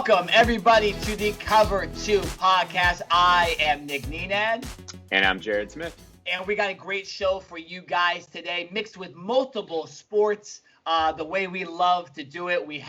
Welcome, everybody, to the Cover 2 podcast. I am Nick Nenad. And I'm Jared Smith. And we got a great show for you guys today, mixed with multiple sports, the way we love to do it. We're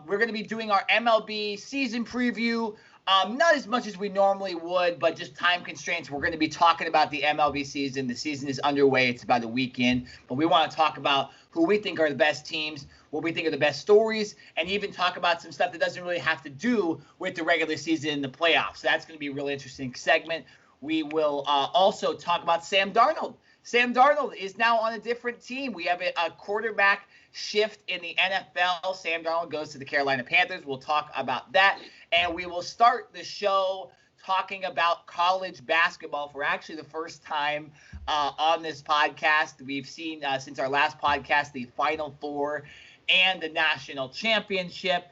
going to be doing our MLB season preview. Not as much as we normally would, but just time constraints. We're going to be talking about the MLB season. The season is underway. It's about a weekend. But we want to talk about who we think are the best teams, what we think are the best stories, and even talk about some stuff that doesn't really have to do with the regular season and the playoffs. So that's going to be a really interesting segment. We will also talk about Sam Darnold. Sam Darnold is now on a different team. We have a quarterback shift in the NFL. Sam Darnold goes to the Carolina Panthers. We'll talk about that. And we will start the show talking about college basketball for actually the first time on this podcast. We've seen since our last podcast the Final Four and the National Championship.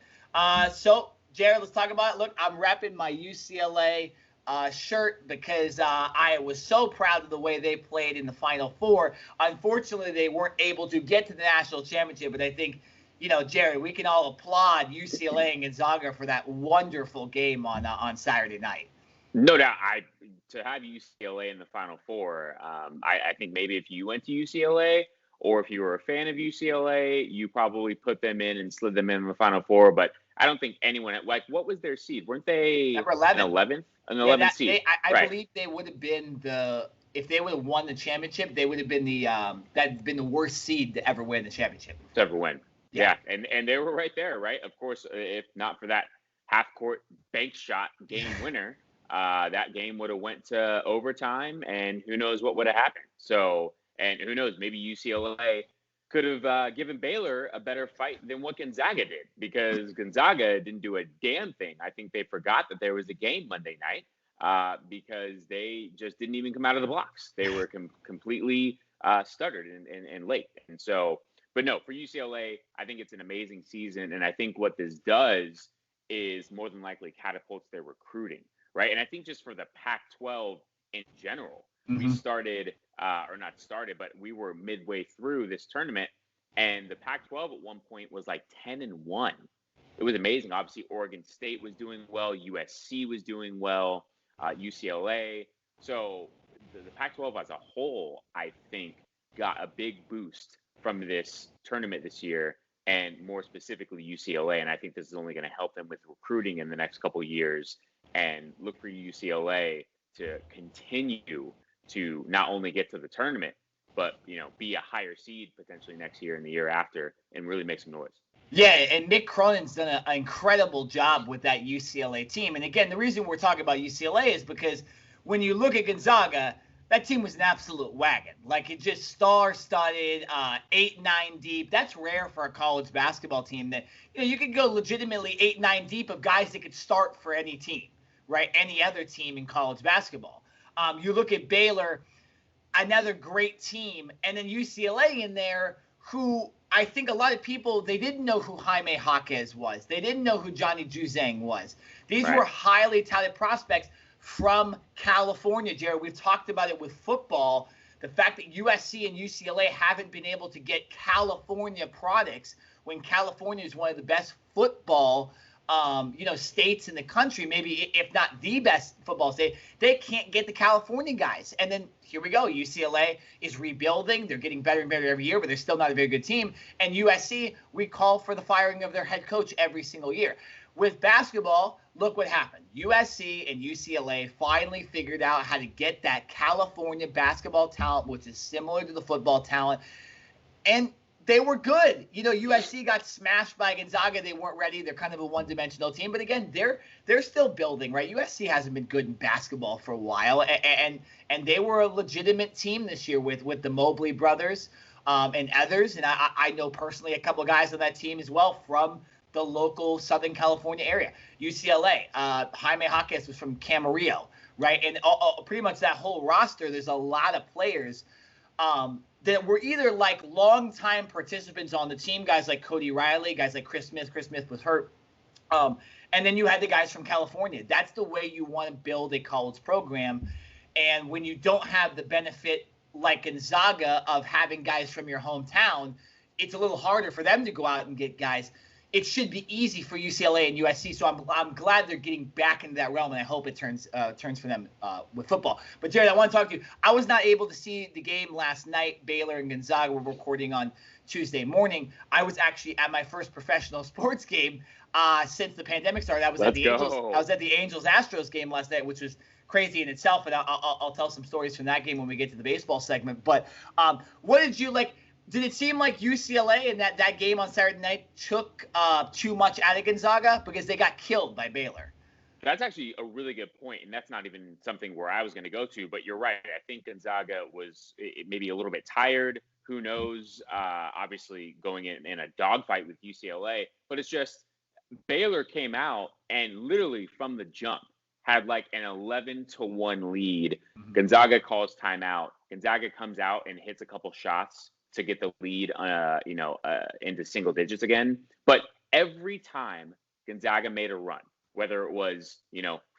So, Jared, let's talk about it. Look, I'm repping my UCLA shirt because I was so proud of the way they played in the Final Four. Unfortunately, they weren't able to get to the National Championship, but I think, Jared, we can all applaud UCLA and Gonzaga for that wonderful game on Saturday night. No doubt. To have UCLA in the Final Four, I think maybe if you went to UCLA or if you were a fan of UCLA, you probably put them in and slid them in the Final Four. But I don't think anyone what was their seed? Weren't they number 11? An 11th seed. I believe they would have been if they would have won the championship, they would have been that'd been the worst seed to ever win the championship. To ever win. Yeah. And they were right there, right? Of course, if not for that half-court bank shot game winner, that game would have went to overtime, and who knows what would have happened. So, and who knows, maybe UCLA could have given Baylor a better fight than what Gonzaga did, because Gonzaga didn't do a damn thing. I think they forgot that there was a game Monday night because they just didn't even come out of the blocks. They were completely stuttered and late. And so, but no, for UCLA, I think it's an amazing season. And I think what this does is more than likely catapults their recruiting, right? And I think just for the Pac-12 in general, we started, or not started, but we were midway through this tournament, and the Pac-12 at one point was like 10-1. It was amazing. Obviously, Oregon State was doing well, USC was doing well, UCLA. So the Pac-12 as a whole, I think, got a big boost from this tournament this year, and more specifically UCLA. And I think this is only going to help them with recruiting in the next couple of years. And look for UCLA to continue to not only get to the tournament, but, be a higher seed potentially next year and the year after and really make some noise. Yeah, and Mick Cronin's done an incredible job with that UCLA team. And again, the reason we're talking about UCLA is because when you look at Gonzaga, that team was an absolute wagon. Like, it just star-studded, 8-9 deep. That's rare for a college basketball team that, you could go legitimately 8-9 deep of guys that could start for any team, right? Any other team in college basketball. You look at Baylor, another great team, and then UCLA in there, who I think a lot of people, they didn't know who Jaime Jaquez was. They didn't know who Johnny Juzang was. These were highly touted prospects from California, Jared. We've talked about it with football. The fact that USC and UCLA haven't been able to get California products when California is one of the best football states in the country, maybe if not the best football state, they can't get the California guys. And then here we go. UCLA is rebuilding. They're getting better and better every year, but they're still not a very good team. And USC, we call for the firing of their head coach every single year. With basketball, look what happened. USC and UCLA finally figured out how to get that California basketball talent, which is similar to the football talent. And they were good. USC got smashed by Gonzaga. They weren't ready. They're kind of a one-dimensional team. But again, they're still building, right? USC hasn't been good in basketball for a while, and they were a legitimate team this year with the Mobley brothers and others. And I know personally a couple of guys on that team as well from the local Southern California area. UCLA, Jaime Jaquez was from Camarillo, right? And pretty much that whole roster, there's a lot of players that were either like longtime participants on the team, guys like Cody Riley, guys like Chris Smith. Chris Smith was hurt. And then you had the guys from California. That's the way you want to build a college program. And when you don't have the benefit like Gonzaga of having guys from your hometown, it's a little harder for them to go out and get guys. it should be easy for UCLA and USC. So I'm glad they're getting back into that realm, and I hope it turns for them with football. But Jared, I want to talk to you. I was not able to see the game last night. Baylor and Gonzaga were recording on Tuesday morning. I was actually at my first professional sports game since the pandemic started. I was at the Angels Astros game last night, which was crazy in itself, and I'll tell some stories from that game when we get to the baseball segment. But what did you like? Did it seem like UCLA and that game on Saturday night took too much out of Gonzaga because they got killed by Baylor? That's actually a really good point, and that's not even something where I was going to go to. But you're right. I think Gonzaga was maybe a little bit tired. Who knows? Obviously, going in a dogfight with UCLA, but it's just Baylor came out and literally from the jump had like an 11-1 lead. Mm-hmm. Gonzaga calls timeout. Gonzaga comes out and hits a couple shots to get the lead, into single digits again. But every time Gonzaga made a run, whether it was,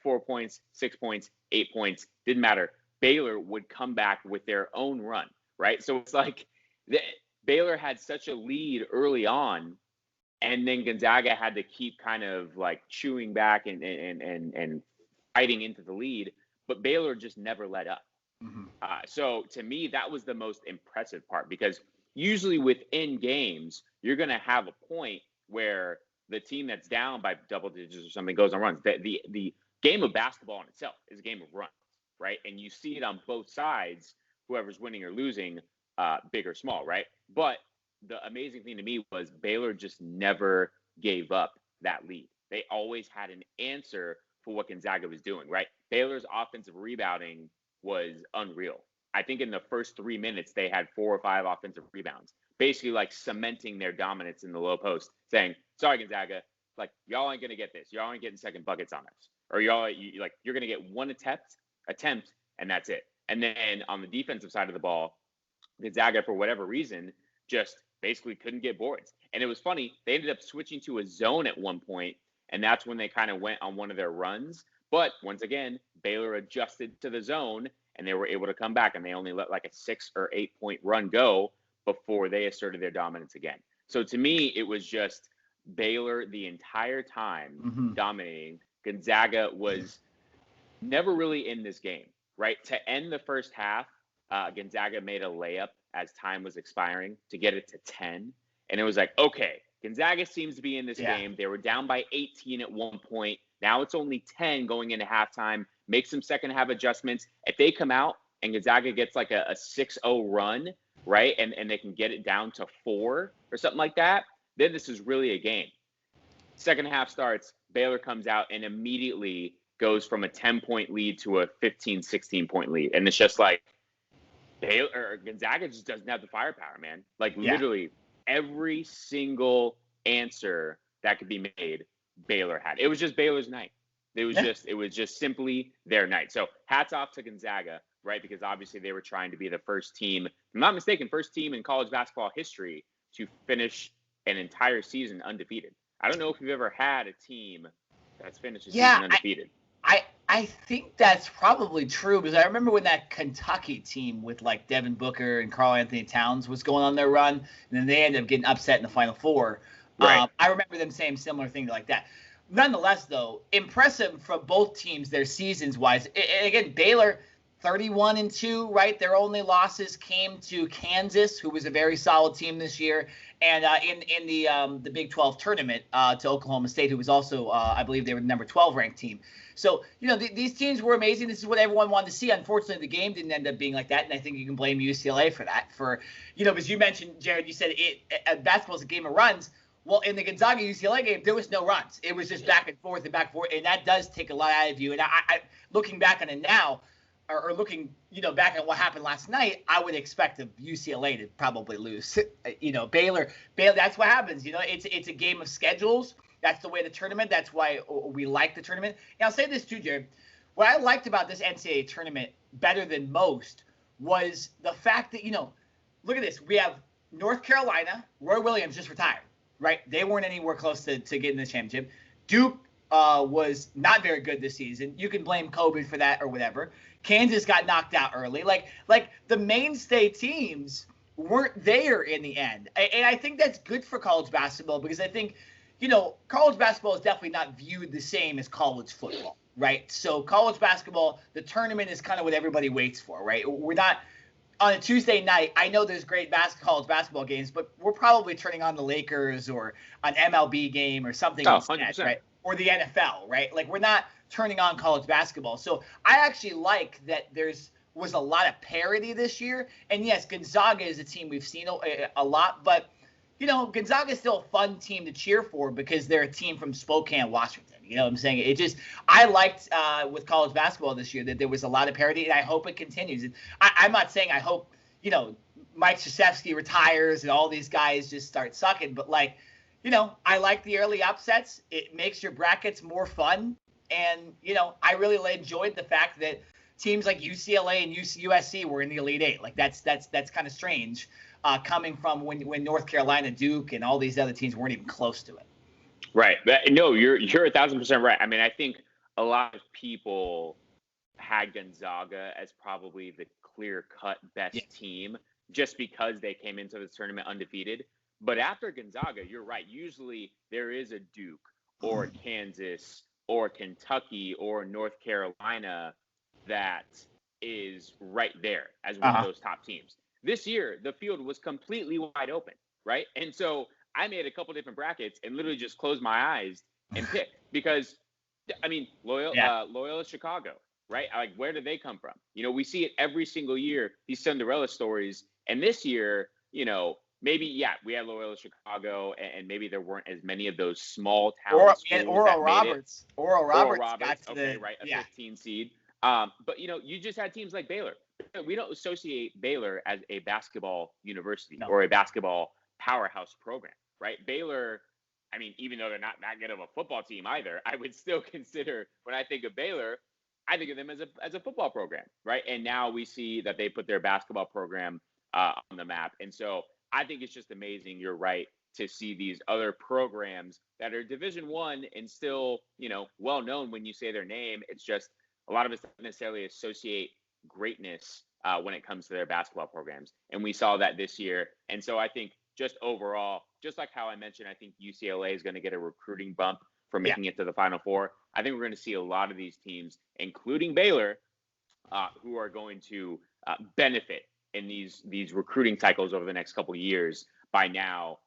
4 points, 6 points, 8 points, didn't matter. Baylor would come back with their own run, right? So it's like Baylor had such a lead early on, and then Gonzaga had to keep kind of like chewing back and fighting into the lead, but Baylor just never let up. Mm-hmm. So to me, that was the most impressive part, because usually within games, you're going to have a point where the team that's down by double digits or something goes on runs. The game of basketball in itself is a game of runs, right? And you see it on both sides, whoever's winning or losing, big or small, right? But the amazing thing to me was Baylor just never gave up that lead. They always had an answer for what Gonzaga was doing, right? Baylor's offensive rebounding was unreal. I think in the first 3 minutes, they had 4 or 5 offensive rebounds, basically like cementing their dominance in the low post, saying, sorry, Gonzaga, like, y'all ain't going to get this. Y'all ain't getting second buckets on us. Or you're going to get one attempt, and that's it. And then on the defensive side of the ball, Gonzaga, for whatever reason, just basically couldn't get boards. And it was funny. They ended up switching to a zone at one point, and that's when they kind of went on one of their runs. But once again, Baylor adjusted to the zone, and they were able to come back, and they only let like a 6 or 8 point run go before they asserted their dominance again. So to me, it was just Baylor the entire time dominating. Gonzaga was never really in this game, right? To end the first half, Gonzaga made a layup as time was expiring to get it to 10. And it was like, okay, Gonzaga seems to be in this game. They were down by 18 at one point. Now it's only 10 going into halftime. Make some second half adjustments. If they come out and Gonzaga gets like a 6-0 run, right, and they can get it down to 4 or something like that, then this is really a game. Second half starts, Baylor comes out and immediately goes from a 10-point lead to a 15, 16-point lead. And it's just like Gonzaga just doesn't have the firepower, man. Like literally every single answer that could be made, Baylor had. It was just Baylor's night. It was just simply their night. So hats off to Gonzaga, right? Because obviously they were trying to be the first team, if I'm not mistaken, first team in college basketball history to finish an entire season undefeated. I don't know if you've ever had a team that's finished a season undefeated. I think that's probably true, because I remember when that Kentucky team with like Devin Booker and Karl Anthony Towns was going on their run, and then they ended up getting upset in the Final Four. Right. I remember them saying similar things like that. Nonetheless, though, impressive from both teams, their seasons-wise. And again, Baylor, 31-2, right? Their only losses came to Kansas, who was a very solid team this year, and in the Big 12 tournament to Oklahoma State, who was also, I believe, they were the number 12 ranked team. So, these teams were amazing. This is what everyone wanted to see. Unfortunately, the game didn't end up being like that, and I think you can blame UCLA for that. Because you mentioned, Jared, you said basketball is a game of runs. Well, in the Gonzaga-UCLA game, there was no runs. It was just back and forth, and that does take a lot out of you. And I looking back on it now, or looking, back at what happened last night, I would expect UCLA to probably lose. Baylor, that's what happens. It's a game of schedules. That's the way the tournament. That's why we like the tournament. And I'll say this too, Jared. What I liked about this NCAA tournament better than most was the fact that, look at this. We have North Carolina. Roy Williams just retired, right? They weren't anywhere close to getting the championship. Duke was not very good this season. You can blame COVID for that or whatever. Kansas got knocked out early. Like the mainstay teams weren't there in the end. And I think that's good for college basketball, because I think, college basketball is definitely not viewed the same as college football, right? So college basketball, the tournament is kind of what everybody waits for, right? We're not on a Tuesday night. I know there's great college basketball games, but we're probably turning on the Lakers or an MLB game or something instead, 100%. right? Or the NFL, right? Like we're not turning on college basketball. So I actually like that was a lot of parity this year. And yes, Gonzaga is a team we've seen a lot, but Gonzaga is still a fun team to cheer for because they're a team from Spokane, Washington. You know what I'm saying? I liked with college basketball this year that there was a lot of parity, and I hope it continues. And I'm not saying I hope, Mike Krzyzewski retires and all these guys just start sucking, but I like the early upsets. It makes your brackets more fun. And, I really enjoyed the fact that teams like UCLA and USC were in the Elite Eight. Like that's kind of strange. Coming from when North Carolina, Duke, and all these other teams weren't even close to it. Right. But no, you're 1,000% right. I mean, I think a lot of people had Gonzaga as probably the clear-cut best team just because they came into the tournament undefeated. But after Gonzaga, you're right. Usually there is a Duke or Kansas or Kentucky or North Carolina that is right there as one of those top teams. This year, the field was completely wide open, right? And so I made a couple different brackets and literally just closed my eyes and picked because, I mean, Loyola Chicago, right? Like, where did they come from? We see it every single year, these Cinderella stories. And this year, maybe, we had Loyola Chicago, and maybe there weren't as many of those small town schools. Oral Roberts. Oral Roberts. Okay, right, a 15 seed. But, you just had teams like Baylor. We don't associate Baylor as a basketball university or a basketball powerhouse program, right? Baylor, I mean, even though they're not that good of a football team either, I would still consider, when I think of Baylor, I think of them as a football program, right? And now we see that they put their basketball program on the map. And so I think it's just amazing, you're right, to see these other programs that are Division I and still, well known when you say their name. It's just a lot of us don't necessarily associate greatness when it comes to their basketball programs. And we saw that this year. And so I think just overall, just like how I mentioned, I think UCLA is going to get a recruiting bump for making it to the Final Four. I think we're going to see a lot of these teams, including Baylor, who are going to benefit in these recruiting cycles over the next couple of years by now,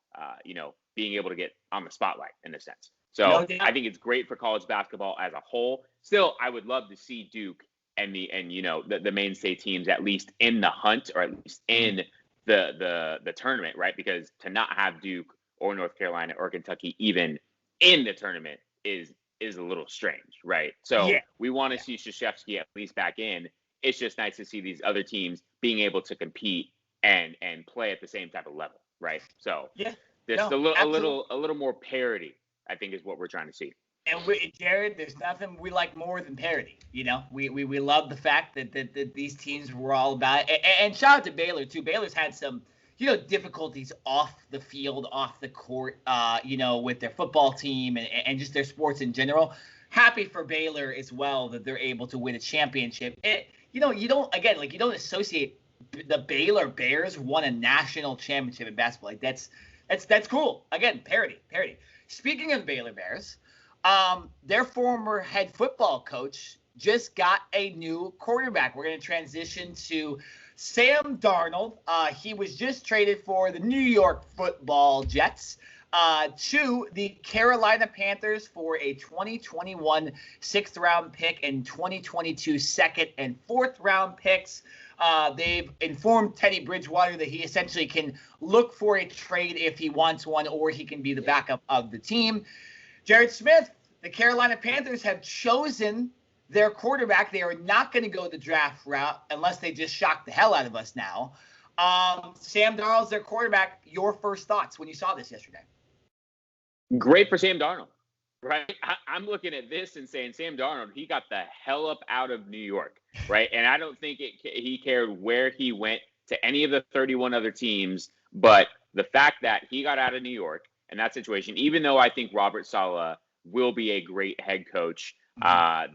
being able to get on the spotlight in a sense. So I think it's great for college basketball as a whole. Still, I would love to see Duke and the mainstay teams at least in the hunt, or at least in the tournament, right? Because to not have Duke or North Carolina or Kentucky even in the tournament is a little strange, right? So we want to see Krzyzewski at least back in. It's just nice to see these other teams being able to compete and play at the same type of level, right? So a little more parity, I think, is what we're trying to see. And Jared, there's nothing we like more than parity. We love the fact that these teams were all about it. And shout out to Baylor too. Baylor's had some difficulties off the field, off the court, with their football team and just their sports in general. Happy for Baylor as well that they're able to win a championship. You don't associate the Baylor Bears won a national championship in basketball. Like that's cool. Again, parity. Speaking of the Baylor Bears, their former head football coach just got a new quarterback. We're going to transition to Sam Darnold. He was just traded for the New York Football Jets to the Carolina Panthers for a 2021 6th-round pick and 2022 second and 4th-round picks. They've informed Teddy Bridgewater that he essentially can look for a trade if he wants one, or he can be the backup of the team. Jared Smith, the Carolina Panthers have chosen their quarterback. They are not going to go the draft route unless they just shock the hell out of us now. Sam Darnold's their quarterback. Your first thoughts when you saw this yesterday? Great for Sam Darnold, right? I'm looking at this and saying, Sam Darnold, he got the hell up out of New York, right? And I don't think he cared where he went to any of the 31 other teams, but the fact that he got out of New York in that situation, even though I think Robert Saleh will be a great head coach,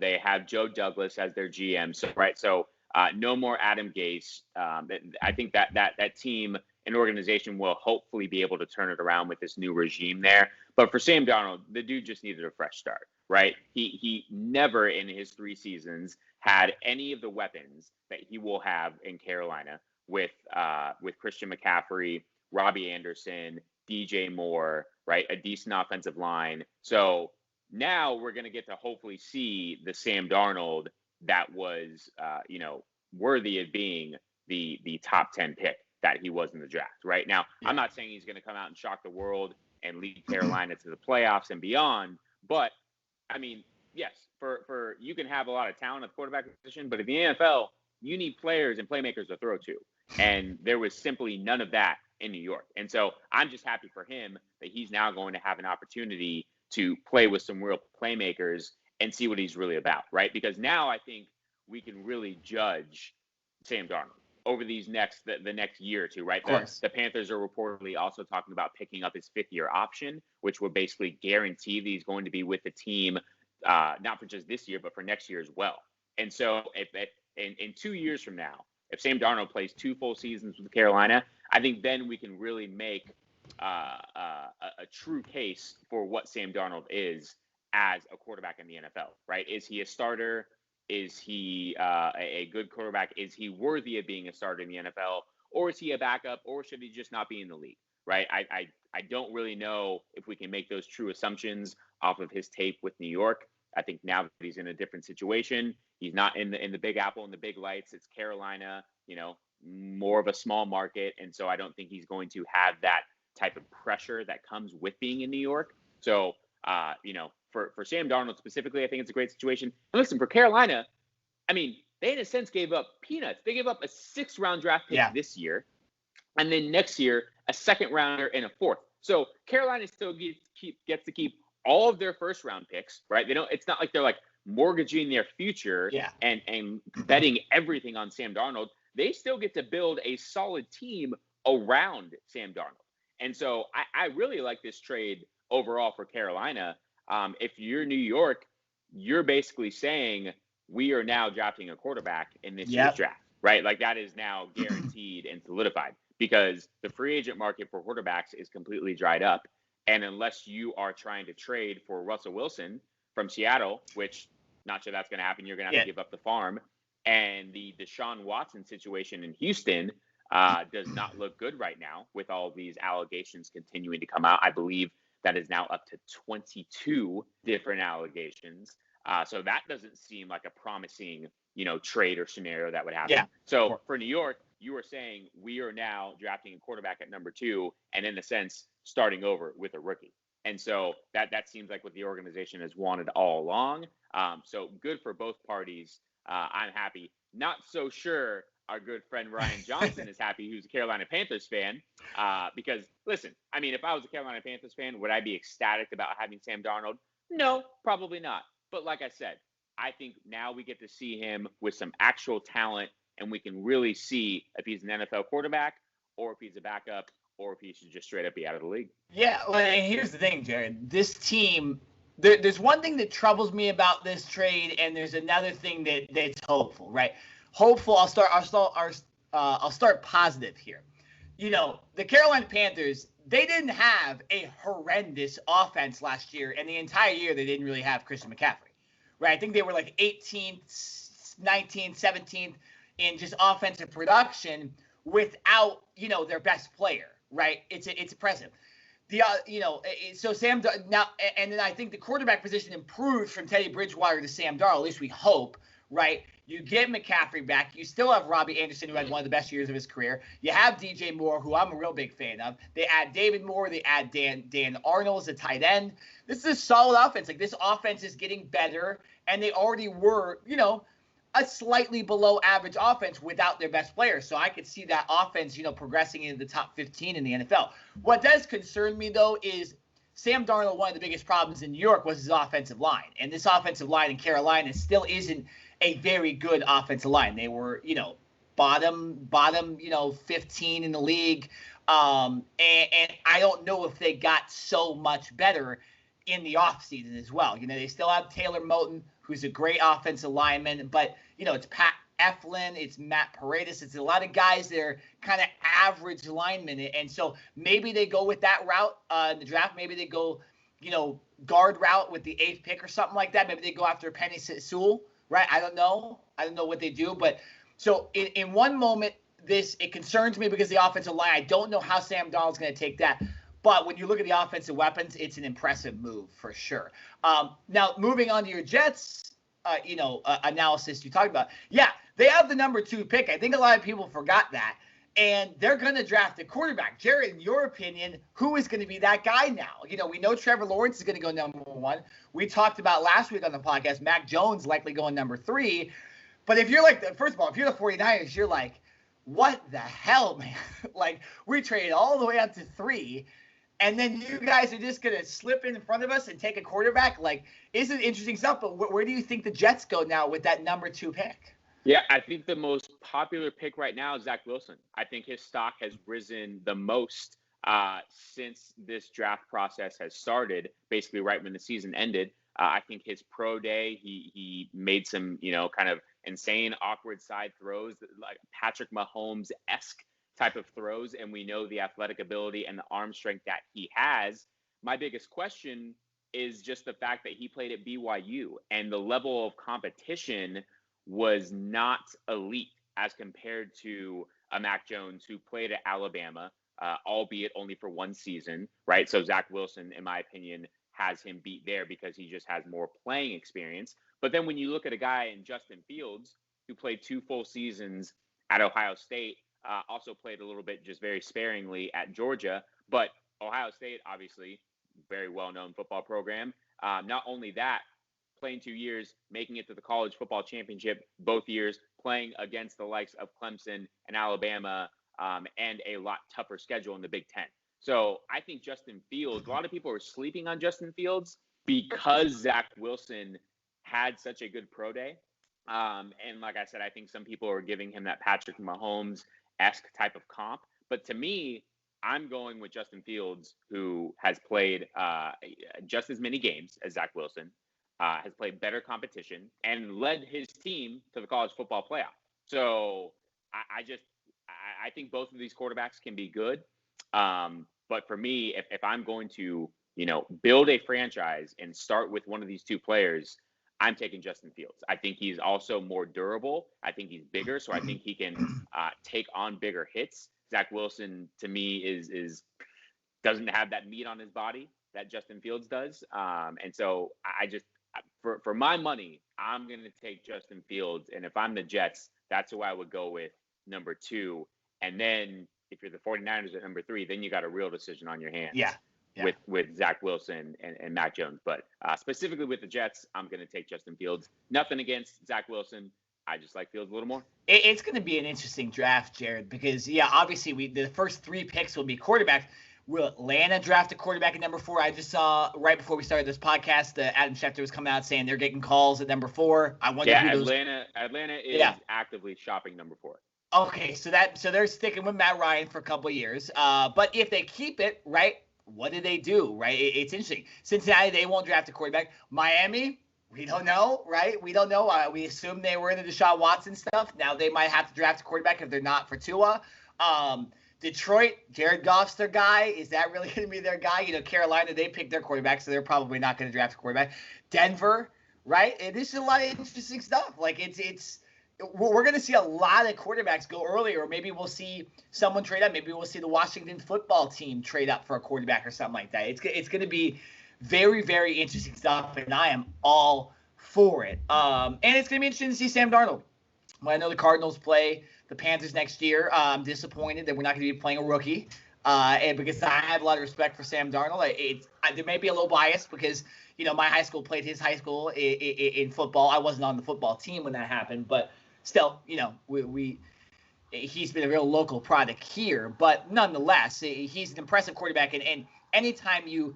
they have Joe Douglas as their GM, so no more Adam Gase. I think that team an organization will hopefully be able to turn it around with this new regime there. But for Sam Darnold, the dude just needed a fresh start, right? He never in his 3 seasons had any of the weapons that he will have in Carolina with Christian McCaffrey, Robbie Anderson, DJ Moore, right? A decent offensive line. So now we're going to get to hopefully see the Sam Darnold that was, worthy of being the top 10 pick that he was in the draft. Right now, I'm not saying he's going to come out and shock the world and lead Carolina to the playoffs and beyond, but I mean, yes, for you can have a lot of talent at the quarterback position, but in the NFL, you need players and playmakers to throw to, and there was simply none of that in New York. And so I'm just happy for him that he's now going to have an opportunity to play with some real playmakers and see what he's really about, right? Because now I think we can really judge Sam Darnold over these the next year or two, right? The Panthers are reportedly also talking about picking up his 5th-year option, which would basically guarantee that he's going to be with the team, not for just this year, but for next year as well. And so if in 2 years from now, if Sam Darnold plays 2 full seasons with Carolina, I think then we can really make a true case for what Sam Darnold is as a quarterback in the NFL, right? Is he a starter? Is he a good quarterback? Is he worthy of being a starter in the NFL? Or is he a backup? Or should he just not be in the league, right? I don't really know if we can make those true assumptions off of his tape with New York. I think now that he's in a different situation, he's not in the Big Apple and the big lights. It's Carolina, more of a small market. And so I don't think he's going to have that type of pressure that comes with being in New York. So, for Sam Darnold specifically, I think it's a great situation. And listen, for Carolina, I mean, they in a sense gave up peanuts. They gave up a 6th-round draft pick this year, and then next year a 2nd-rounder and a 4th. So Carolina still gets to keep all of their 1st-round picks, right? They don't. It's not like they're like mortgaging their future and betting everything on Sam Darnold. They still get to build a solid team around Sam Darnold. And so I really like this trade overall for Carolina. If you're New York, you're basically saying we are now drafting a quarterback in this year's draft, right? Like that is now guaranteed and solidified because the free agent market for quarterbacks is completely dried up. And unless you are trying to trade for Russell Wilson from Seattle, which not sure that's going to happen, you're going to have to give up the farm. And the Deshaun Watson situation in Houston does not look good right now with all of these allegations continuing to come out. I believe that is now up to 22 different allegations. So that doesn't seem like a promising, trade or scenario that would happen. Yeah, so for New York, you were saying we are now drafting a quarterback at number 2 and in a sense starting over with a rookie. And so that seems like what the organization has wanted all along. So good for both parties. I'm happy. Not so sure our good friend Ryan Johnson is happy, who's a Carolina Panthers fan, because, listen, I mean, if I was a Carolina Panthers fan, would I be ecstatic about having Sam Darnold? No, probably not. But like I said, I think now we get to see him with some actual talent, and we can really see if he's an NFL quarterback or if he's a backup or if he should just straight up be out of the league. Yeah, well, and here's the thing, Jared. This team, there's one thing that troubles me about this trade, and there's another thing that's hopeful, right? Hopeful. I'll start positive here. The Carolina Panthers, they didn't have a horrendous offense last year, and the entire year they didn't really have Christian McCaffrey, right? I think they were like 18th, 19th, 17th in just offensive production without, their best player, right? It's impressive. So Sam now, and then I think the quarterback position improved from Teddy Bridgewater to Sam Darnold. At least we hope, right? You get McCaffrey back. You still have Robbie Anderson, who had one of the best years of his career. You have DJ Moore, who I'm a real big fan of. They add David Moore. They add Dan Arnold as a tight end. This is a solid offense. Like, this offense is getting better, and they already were, a slightly below average offense without their best players. So I could see that offense, progressing into the top 15 in the NFL. What does concern me, though, is Sam Darnold, one of the biggest problems in New York was his offensive line. And this offensive line in Carolina still isn't a very good offensive line. They were, bottom, 15 in the league. And I don't know if they got so much better in the offseason as well. They still have Taylor Moton, who's a great offensive lineman, but, it's Eflin, it's Matt Paredes. It's a lot of guys that are kind of average linemen. And so maybe they go with that route in the draft. Maybe they go, guard route with the 8th pick or something like that. Maybe they go after Penny Sewell, right? I don't know what they do. But so in one moment, it concerns me because the offensive line, I don't know how Sam Darnold's going to take that. But when you look at the offensive weapons, it's an impressive move for sure. Now, moving on to your Jets, analysis you talked about. Yeah, they have the number 2 pick. I think a lot of people forgot that. And they're going to draft a quarterback. Jared, in your opinion, who is going to be that guy now? We know Trevor Lawrence is going to go number 1. We talked about last week on the podcast, Mac Jones likely going number 3. But if you're first of all, if you're the 49ers, you're like, what the hell, man? We traded all the way up to 3. And then you guys are just going to slip in front of us and take a quarterback? Isn't it interesting stuff? But where do you think the Jets go now with that number 2 pick? Yeah, I think the most popular pick right now is Zach Wilson. I think his stock has risen the most since this draft process has started, basically right when the season ended. I think his pro day, he made some, kind of insane, awkward side throws, like Patrick Mahomes-esque type of throws, and we know the athletic ability and the arm strength that he has. My biggest question is just the fact that he played at BYU, and the level of competition was not elite as compared to a Mac Jones who played at Alabama, albeit only for 1 season, right? So Zach Wilson, in my opinion, has him beat there because he just has more playing experience. But then when you look at a guy in Justin Fields who played 2 full seasons at Ohio State, also played a little bit just very sparingly at Georgia, but Ohio State, obviously, very well-known football program. Not only that, playing 2 years, making it to the college football championship both years, playing against the likes of Clemson and Alabama, and a lot tougher schedule in the Big Ten. So I think Justin Fields, a lot of people are sleeping on Justin Fields because Zach Wilson had such a good pro day. And like I said, I think some people are giving him that Patrick Mahomes-esque type of comp. But to me, I'm going with Justin Fields, who has played just as many games as Zach Wilson, has played better competition, and led his team to the college football playoff. So I think both of these quarterbacks can be good. But for me, if I'm going to, build a franchise and start with one of these 2 players, I'm taking Justin Fields. I think he's also more durable. I think he's bigger, so I think he can take on bigger hits. Zach Wilson, to me, is doesn't have that meat on his body that Justin Fields does. And so I just, for my money, I'm going to take Justin Fields. And if I'm the Jets, that's who I would go with, number 2. And then if you're the 49ers at number 3, then you got a real decision on your hands. Yeah. With Zach Wilson and Mac Jones. But specifically with the Jets, I'm going to take Justin Fields. Nothing against Zach Wilson. I just like Fields a little more. It's going to be an interesting draft, Jared, because, obviously the first 3 picks will be quarterbacks. Will Atlanta draft a quarterback at number 4? I just saw right before we started this podcast, Adam Schefter was coming out saying they're getting calls at number 4. I wonder who those... Atlanta is actively shopping number 4. Okay, so they're sticking with Matt Ryan for a couple of years. But if they keep it, right, what do they do, right? It's interesting. Cincinnati, they won't draft a quarterback. Miami, we don't know, right? We don't know. We assume they were in the Deshaun Watson stuff. Now they might have to draft a quarterback if they're not for Tua. Detroit, Jared Goff's their guy. Is that really going to be their guy? Carolina, they picked their quarterback, so they're probably not going to draft a quarterback. Denver, right? And this is a lot of interesting stuff. We're going to see a lot of quarterbacks go earlier, or maybe we'll see someone trade up. Maybe we'll see the Washington football team trade up for a quarterback or something like that. It's going to be very, very interesting stuff, and I am all for it. And it's going to be interesting to see Sam Darnold. Well, I know the Cardinals play the Panthers next year. I'm disappointed that we're not going to be playing a rookie, and because I have a lot of respect for Sam Darnold. There may be a little bias because, my high school played his high school in football. I wasn't on the football team when that happened, but still, he's been a real local product here. But nonetheless, he's an impressive quarterback. And anytime you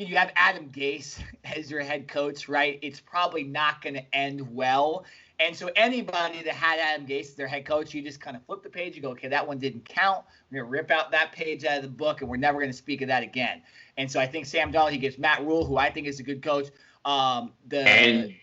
have Adam Gase as your head coach, right, it's probably not going to end well. And so anybody that had Adam Gase as their head coach, you just kind of flip the page. You go, okay, that one didn't count. We're going to rip out that page out of the book, and we're never going to speak of that again. And so I think Sam Darnold, he gives Matt Rule, who I think is a good coach, And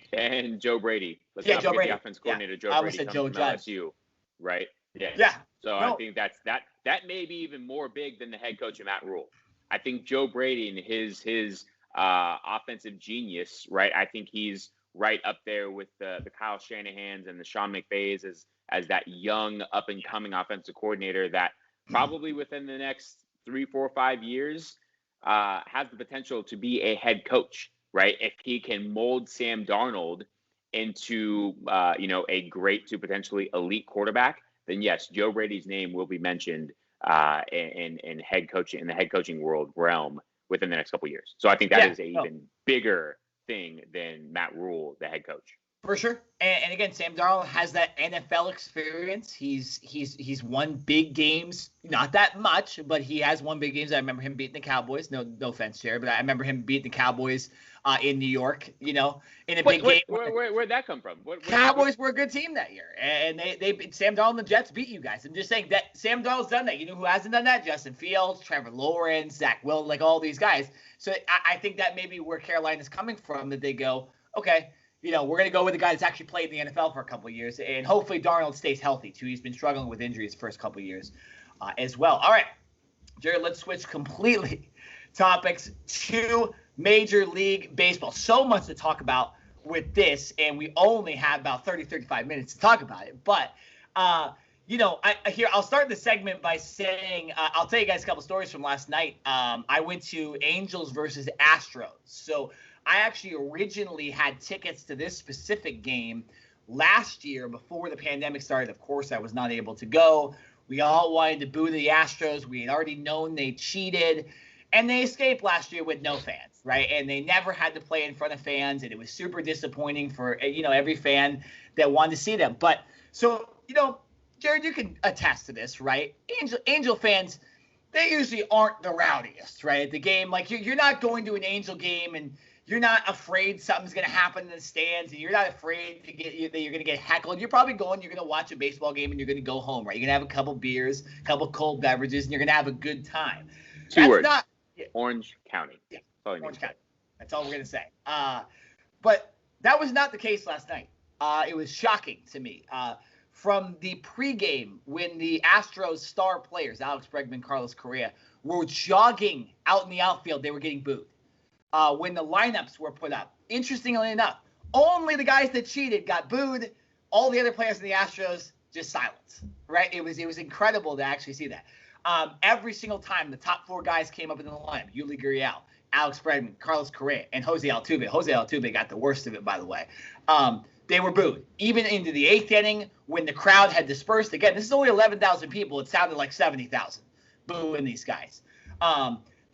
Joe Brady. Let's not forget the offense coordinator, Joe Brady, comes from LSU, right? Yeah. So I think that may be even more big than the head coach of Matt Rule. I think Joe Brady and his offensive genius, right? I think he's right up there with the Kyle Shanahans and the Sean McVays as that young up and coming offensive coordinator that probably within the next 3, 4, 5 years has the potential to be a head coach, right? If he can mold Sam Darnold into a great to potentially elite quarterback, then yes, Joe Brady's name will be mentioned in head coaching, in the head coaching world realm within the next couple of years. So I think that is an even bigger thing than Matt Rule, the head coach. For sure. And again, Sam Darnold has that NFL experience. He's won big games, not that much, but he has won big games. I remember him beating the Cowboys. No offense, Jared, but I remember him beating the Cowboys in New York, in a big game. Where'd that come from? Cowboys were a good team that year, and they Sam Darnold and the Jets beat you guys. I'm just saying that Sam Darnold's done that. You know who hasn't done that? Justin Fields, Trevor Lawrence, Zach Wilson, like all these guys. So I think that may be where Carolina's coming from, that they go, okay, we're going to go with a guy that's actually played in the NFL for a couple of years, and hopefully Darnold stays healthy, too. He's been struggling with injuries the first couple of years as well. All right, Jared, let's switch completely topics to Major League Baseball. So much to talk about with this, and we only have about 35 minutes to talk about it. But, I'll start the segment by saying I'll tell you guys a couple stories from last night. I went to Angels versus Astros. So I actually originally had tickets to this specific game last year before the pandemic started. Of course, I was not able to go. We all wanted to boo the Astros. We had already known they cheated, and they escaped last year with no fans, right? And they never had to play in front of fans, and it was super disappointing for, every fan that wanted to see them. But so, Jared, you can attest to this, right? Angel fans, they usually aren't the rowdiest, right? At the game, like you're not going to an Angel game and you're not afraid something's going to happen in the stands, and you're not afraid that you're going to get heckled. You're probably you're going to watch a baseball game, and you're going to go home, right? You're going to have a couple beers, a couple cold beverages, and you're going to have a good time. Two words. Orange County. Yeah, Orange County. That's all we're going to say. But that was not the case last night. It was shocking to me. From the pregame, when the Astros star players, Alex Bregman, Carlos Correa, were jogging out in the outfield, they were getting booed. When the lineups were put up, interestingly enough, only the guys that cheated got booed. All the other players in the Astros just silence, right? It was incredible to actually see that. Every single time the top 4 guys came up in the lineup, Yuli Gurriel, Alex Bregman, Carlos Correa, and Jose Altuve. Jose Altuve got the worst of it, by the way. They were booed. Even into the 8th inning, when the crowd had dispersed, again, this is only 11,000 people. It sounded like 70,000 booing these guys.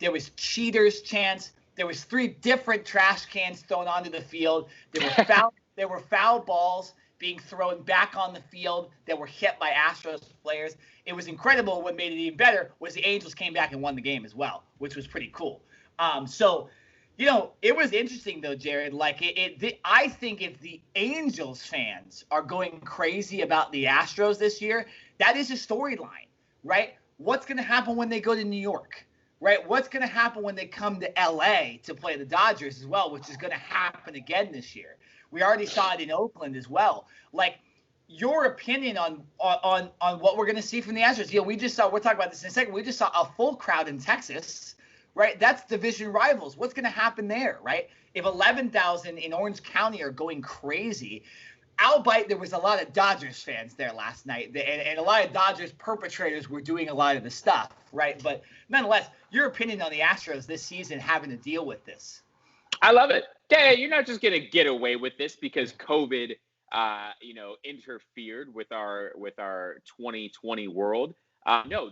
There was cheaters chants. There was 3 different trash cans thrown onto the field. There were foul balls being thrown back on the field that were hit by Astros players. It was incredible. What made it even better was the Angels came back and won the game as well, which was pretty cool. It was interesting though, Jared. Like I think if the Angels fans are going crazy about the Astros this year, that is a storyline, right? What's going to happen when they go to New York? Right? What's going to happen when they come to LA to play the Dodgers as well, which is going to happen again this year? We already saw it in Oakland as well. Like, your opinion on what we're going to see from the Astros. We'll talk about this in a second. We just saw a full crowd in Texas, right? That's division rivals. What's going to happen there, right? If 11,000 in Orange County are going crazy, albeit there was a lot of Dodgers fans there last night, and a lot of Dodgers perpetrators were doing a lot of the stuff, right? But nonetheless, your opinion on the Astros this season having to deal with this? I love it. Yeah, you're not just going to get away with this because COVID, interfered with our 2020 world. No,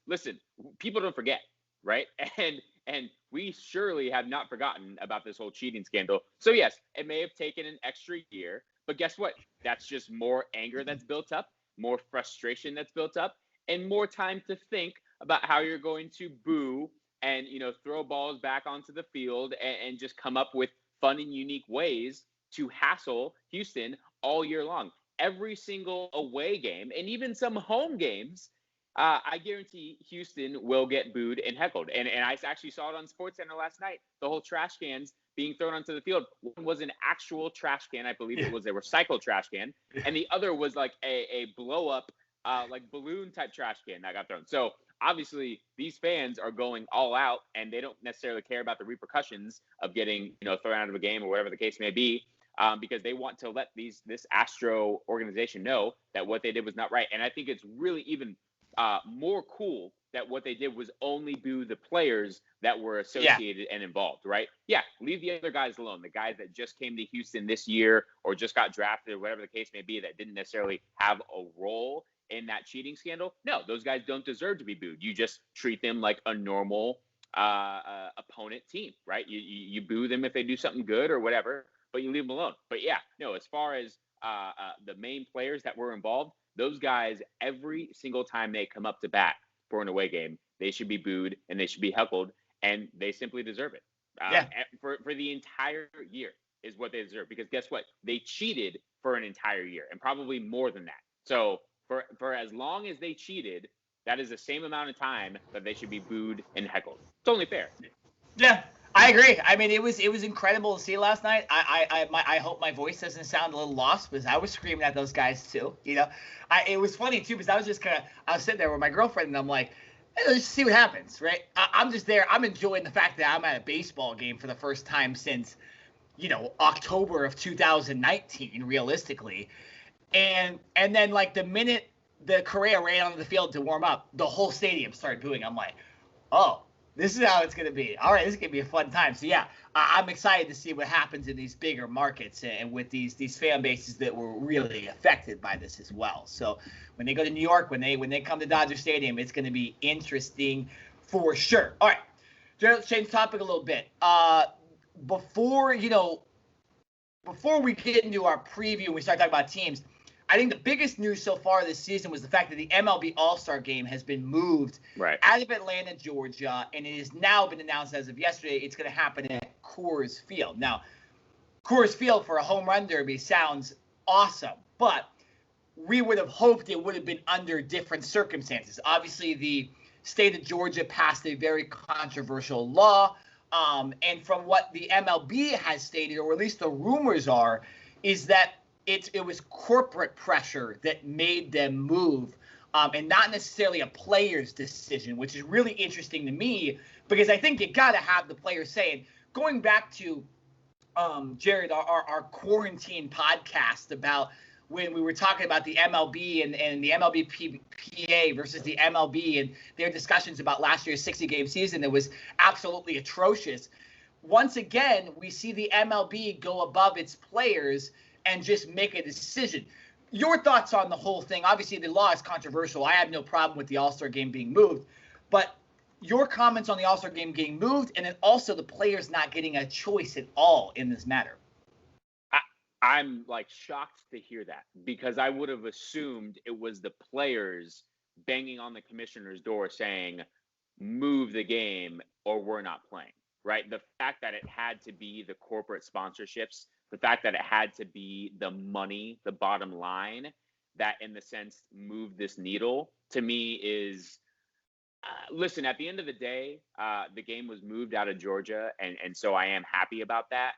listen, people don't forget, right? And we surely have not forgotten about this whole cheating scandal. So yes, it may have taken an extra year, but guess what? That's just more anger that's built up, more frustration that's built up, and more time to think about how you're going to boo and, throw balls back onto the field and just come up with fun and unique ways to hassle Houston all year long. Every single away game and even some home games, I guarantee Houston will get booed and heckled. And I actually saw it on SportsCenter last night, the whole trash cans being thrown onto the field. One was an actual trash can. I believe it was a recycled trash can. And the other was like a blow up, like balloon type trash can that got thrown. So obviously these fans are going all out, and they don't necessarily care about the repercussions of getting, thrown out of a game or whatever the case may be. Because they want to let this Astro organization know that what they did was not right. And I think it's really even more cool that what they did was only boo the players that were associated and involved, right? Yeah, leave the other guys alone. The guys that just came to Houston this year or just got drafted or whatever the case may be that didn't necessarily have a role in that cheating scandal. No, those guys don't deserve to be booed. You just treat them like a normal opponent team, right? You boo them if they do something good or whatever, but you leave them alone. But yeah, no, as far as the main players that were involved, those guys, every single time they come up to bat for an away game, they should be booed and they should be heckled, and they simply deserve it. For the entire year is what they deserve, because guess what? They cheated for an entire year and probably more than that. So for as long as they cheated, that is the same amount of time that they should be booed and heckled. It's only fair. Yeah, I agree. I mean, it was incredible to see last night. I hope my voice doesn't sound a little lost, because I was screaming at those guys too. It was funny too, because I was sitting there with my girlfriend, and I'm like, hey, let's see what happens, right? I'm just there. I'm enjoying the fact that I'm at a baseball game for the first time since, October of 2019, realistically. And then like the minute the Correa ran onto the field to warm up, the whole stadium started booing. I'm like, oh, this is how it's going to be. All right, this is going to be a fun time. So, yeah, I'm excited to see what happens in these bigger markets and with these fan bases that were really affected by this as well. So when they go to New York, when they come to Dodger Stadium, it's going to be interesting for sure. All right, let's change topic a little bit. Before we get into our preview and we start talking about teams, I think the biggest news so far this season was the fact that the MLB All-Star Game has been moved out of Atlanta, Georgia, and it has now been announced as of yesterday it's going to happen at Coors Field. Now, Coors Field for a home run derby sounds awesome, but we would have hoped it would have been under different circumstances. Obviously, the state of Georgia passed a very controversial law, and from what the MLB has stated, or at least the rumors are, is that it was corporate pressure that made them move, and not necessarily a player's decision, which is really interesting to me, because I think you got to have the players saying, going back to Jared, our quarantine podcast about when we were talking about the MLB and the MLB PA versus the MLB and their discussions about last year's 60-game season that was absolutely atrocious. Once again, we see the MLB go above its players and just make a decision. Your thoughts on the whole thing? Obviously, the law is controversial. I have no problem with the All-Star Game being moved, but your comments on the All-Star Game getting moved, and then also the players not getting a choice at all in this matter. I'm shocked to hear that, because I would have assumed it was the players banging on the commissioner's door saying, move the game or we're not playing, right? The fact that it had to be the corporate sponsorships, the fact that it had to be the money, the bottom line, that in the sense moved this needle, to me is, listen, at the end of the day, the game was moved out of Georgia, and so I am happy about that.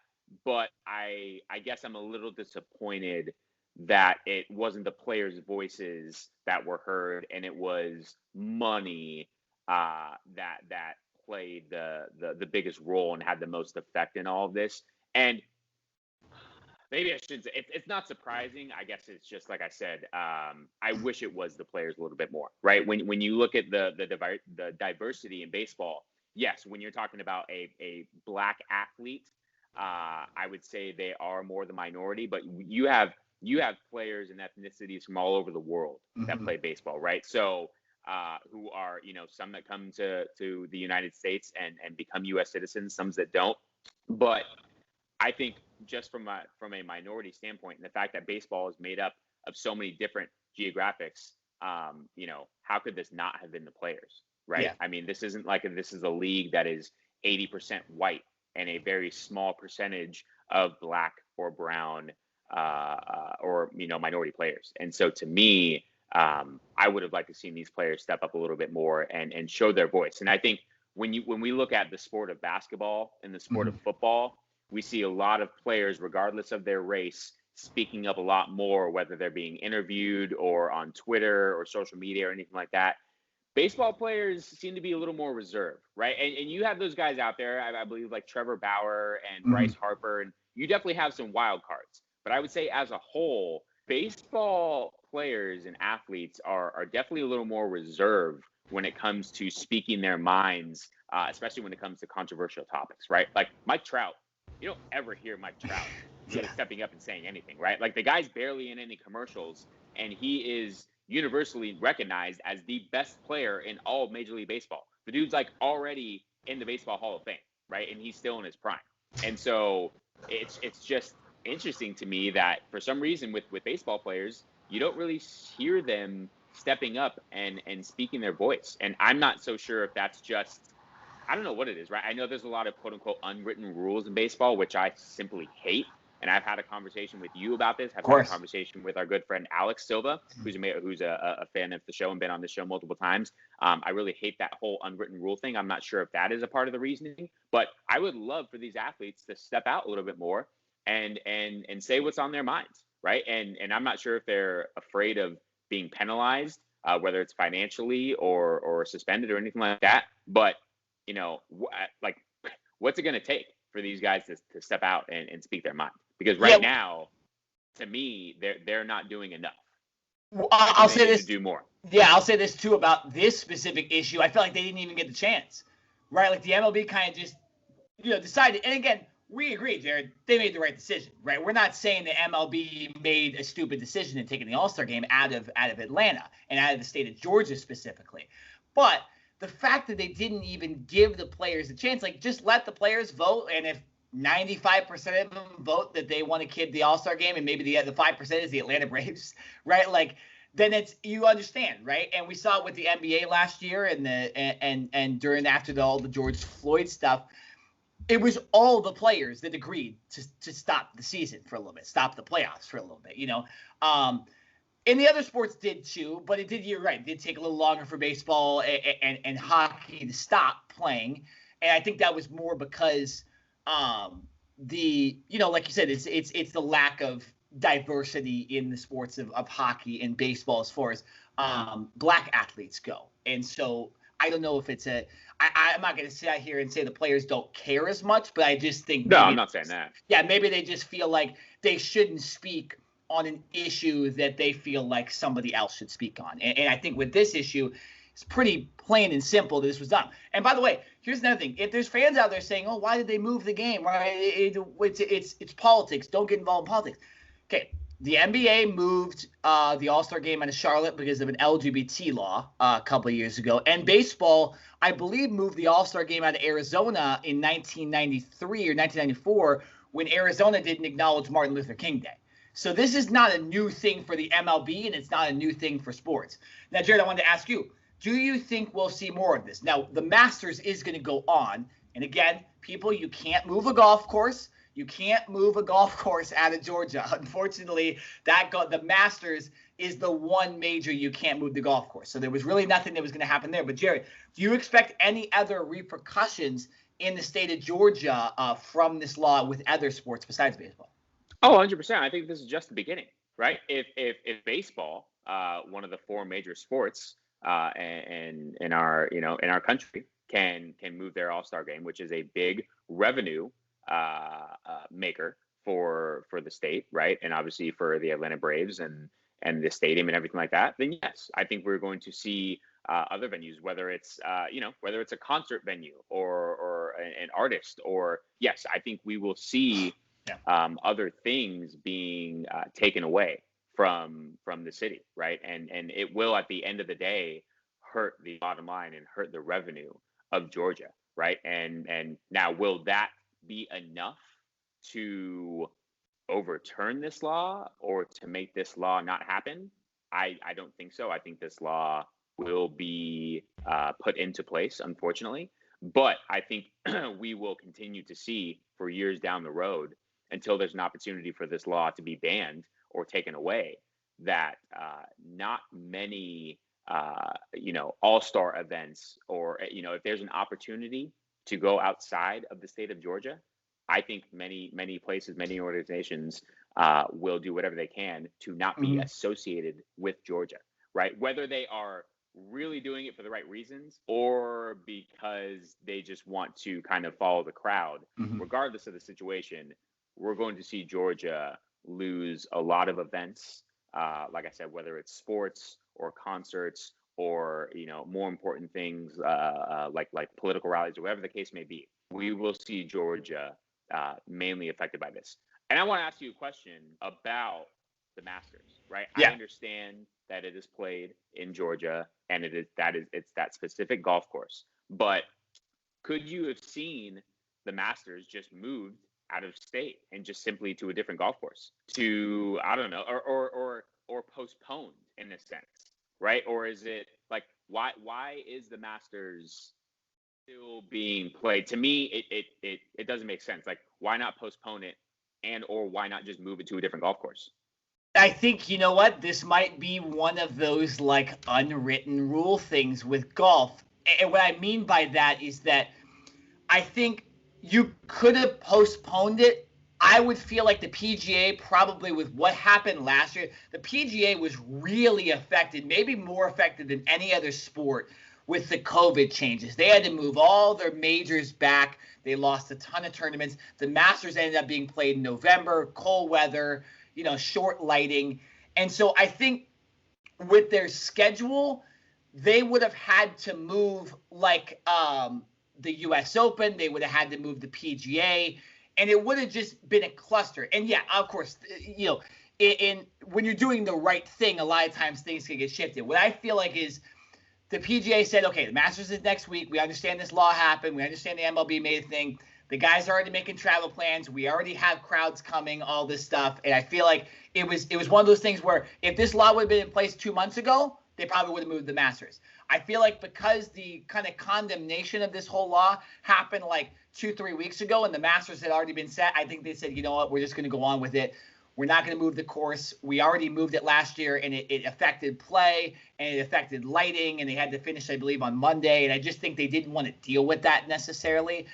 But I guess I'm a little disappointed that it wasn't the players' voices that were heard, and it was money that played the biggest role and had the most effect in all of this. And maybe I should say it's not surprising. I guess it's just like I said. I wish it was the players a little bit more, right? When you look at the diversity in baseball, yes, when you're talking about a black athlete, I would say they are more the minority. But you have players and ethnicities from all over the world that play baseball, right? So who are some that come to the United States and become U.S. citizens, some that don't, but I think just from a minority standpoint, and the fact that baseball is made up of so many different geographics, how could this not have been the players, right? Yeah. I mean, this isn't this is a league that is 80% white and a very small percentage of black or brown or minority players. And so to me, I would have liked to see these players step up a little bit more and show their voice. And I think when we look at the sport of basketball and the sport of football, we see a lot of players, regardless of their race, speaking up a lot more, whether they're being interviewed or on Twitter or social media or anything like that. Baseball players seem to be a little more reserved, right? And you have those guys out there, I believe, like Trevor Bauer and Bryce Harper, and you definitely have some wild cards. But I would say as a whole, baseball players and athletes are definitely a little more reserved when it comes to speaking their minds, especially when it comes to controversial topics, right? Like Mike Trout, you don't ever hear Mike Trout really stepping up and saying anything, right? Like the guy's barely in any commercials, and he is universally recognized as the best player in all of Major League Baseball. The dude's like already in the Baseball Hall of Fame, right? And he's still in his prime. And so it's just interesting to me that for some reason with baseball players, you don't really hear them stepping up and speaking their voice. And I'm not so sure if that's just, I don't know what it is, right? I know there's a lot of quote unquote unwritten rules in baseball, which I simply hate. And I've had a conversation with you about this. I've had a conversation with our good friend Alex Silva, who's a fan of the show and been on the show multiple times. I really hate that whole unwritten rule thing. I'm not sure if that is a part of the reasoning, but I would love for these athletes to step out a little bit more and say what's on their minds, right? And I'm not sure if they're afraid of being penalized, whether it's financially or suspended or anything like that. But you know, what's it going to take for these guys to step out and speak their mind? Because right now, to me, they're not doing enough. Well, I'll say this. Do more. Yeah, I'll say this too about this specific issue. I feel like they didn't even get the chance, right? Like the MLB kind of just, decided. And again, we agree, Jared. They made the right decision, right? We're not saying the MLB made a stupid decision in taking the All-Star Game out of Atlanta and out of the state of Georgia specifically. But the fact that they didn't even give the players a chance, like just let the players vote, and if 95% of them vote that they want to kid the All-Star Game, and maybe the 5% is the Atlanta Braves, right? Like, then it's, you understand, right? And we saw it with the NBA last year and during after all the George Floyd stuff. It was all the players that agreed to stop the season for a little bit, stop the playoffs for a little bit, And the other sports did too, but you're right, it did take a little longer for baseball and hockey to stop playing. And I think that was more because like you said, it's the lack of diversity in the sports of hockey and baseball as far as black athletes go. And so I don't know if it's I'm not going to sit out here and say the players don't care as much, but I just think. No, I'm not saying that. Yeah, maybe they just feel like they shouldn't speak on an issue that they feel like somebody else should speak on. And I think with this issue, it's pretty plain and simple that this was done. And by the way, here's another thing. If there's fans out there saying, oh, why did they move the game? Right? It's politics. Don't get involved in politics. Okay, the NBA moved the All-Star Game out of Charlotte because of an LGBT law a couple of years ago. And baseball, I believe, moved the All-Star Game out of Arizona in 1993 or 1994 when Arizona didn't acknowledge Martin Luther King Day. So this is not a new thing for the MLB, and it's not a new thing for sports. Now, Jared, I wanted to ask you, do you think we'll see more of this? Now, the Masters is going to go on. And again, people, you can't move a golf course. You can't move a golf course out of Georgia. Unfortunately, the Masters is the one major you can't move the golf course. So there was really nothing that was going to happen there. But, Jared, do you expect any other repercussions in the state of Georgia from this law with other sports besides baseball? Oh, 100%. I think this is just the beginning, right? If baseball, one of the four major sports in our country, can move their All-Star Game, which is a big revenue maker for the state, right? And obviously for the Atlanta Braves and the stadium and everything like that, then yes, I think we're going to see other venues, whether it's a concert venue or an artist, or yes, I think we will see other things being taken away from the city, right? And it will, at the end of the day, hurt the bottom line and hurt the revenue of Georgia, right? And now, will that be enough to overturn this law or to make this law not happen? I don't think so. I think this law will be put into place, unfortunately. But I think we will continue to see for years down the road, until there's an opportunity for this law to be banned or taken away, that not many all-star events, or if there's an opportunity to go outside of the state of Georgia, I think many places, many organizations will do whatever they can to not be associated with Georgia, right? Whether they are really doing it for the right reasons or because they just want to kind of follow the crowd, regardless of the situation, we're going to see Georgia lose a lot of events. Like I said, whether it's sports or concerts or, more important things like political rallies or whatever the case may be, we will see Georgia mainly affected by this. And I want to ask you a question about the Masters, right? Yeah. I understand that it is played in Georgia and it's that specific golf course. But could you have seen the Masters just moved out of state and just simply to a different golf course to, I don't know, or postponed in a sense, right? Or is it like, why is the Masters still being played? To me, it doesn't make sense. Like, why not postpone it or why not just move it to a different golf course? I think, you know what, this might be one of those like unwritten rule things with golf. And what I mean by that is that I think you could have postponed it. I would feel like the PGA, probably with what happened last year, the PGA was really affected, maybe more affected than any other sport with the COVID changes. They had to move all their majors back. They lost a ton of tournaments. The Masters ended up being played in November, cold weather, short lighting. And so I think with their schedule, they would have had to move like the U.S. Open. They would have had to move the PGA. And it would have just been a cluster. And yeah, of course, when you're doing the right thing, a lot of times things can get shifted. What I feel like is the PGA said, okay, the Masters is next week. We understand this law happened. We understand the MLB made a thing. The guys are already making travel plans. We already have crowds coming, all this stuff. And I feel like it was one of those things where if this law would have been in place 2 months ago, they probably would have moved the Masters. I feel like because the kind of condemnation of this whole law happened like 2-3 weeks ago and the Masters had already been set, I think they said, you know what, we're just going to go on with it. We're not going to move the course. We already moved it last year, and it affected play, and it affected lighting, and they had to finish, I believe, on Monday. And I just think they didn't want to deal with that necessarily.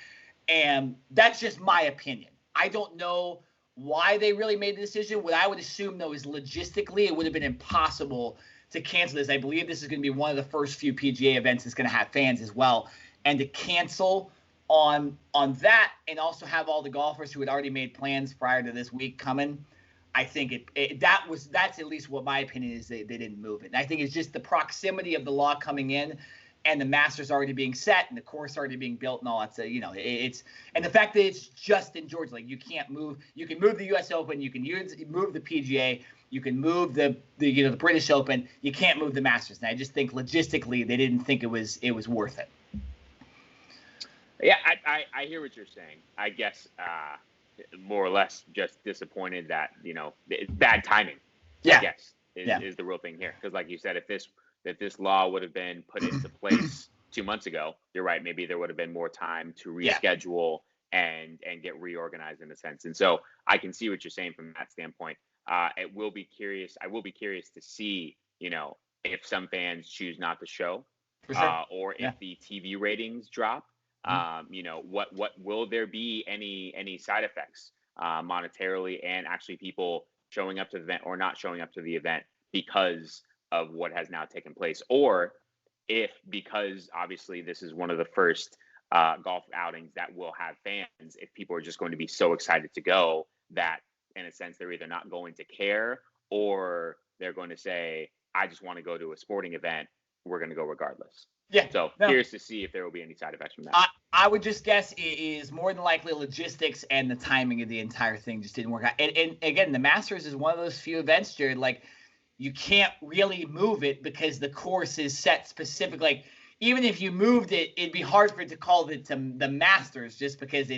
And that's just my opinion. I don't know why they really made the decision. What I would assume, though, is logistically it would have been impossible to cancel this. I believe this is going to be one of the first few PGA events that's going to have fans as well. And to cancel on that and also have all the golfers who had already made plans prior to this week coming, I think that's at least what my opinion is. They didn't move it. And I think it's just the proximity of the law coming in and the Masters already being set and the course already being built and all that. So, it's and the fact that it's just in Georgia, like you can't move. You can move the U.S. Open. You can move the PGA. You can move the British Open. You can't move the Masters. And I just think logistically they didn't think it was worth it. Yeah, I hear what you're saying. I guess more or less just disappointed that, it's bad timing. Yeah. I guess is the real thing here. Because like you said, if this law would have been put into place 2 months ago, you're right. Maybe there would have been more time to reschedule and get reorganized in a sense. And so I can see what you're saying from that standpoint. I will be curious to see, if some fans choose not to show, For sure. or if the TV ratings drop. What will there be any side effects monetarily and actually people showing up to the event or not showing up to the event because of what has now taken place, or if because obviously this is one of the first golf outings that will have fans, if people are just going to be so excited to go that in a sense they're either not going to care or they're going to say, I just want to go to a sporting event, we're going to go regardless. Yeah. So curious to see if there will be any side effects from that. I would just guess it is more than likely logistics and the timing of the entire thing just didn't work out. And again, the Masters is one of those few events, Jared, like you can't really move it because the course is set specific. Like even if you moved it, it'd be hard for it to call it the Masters just because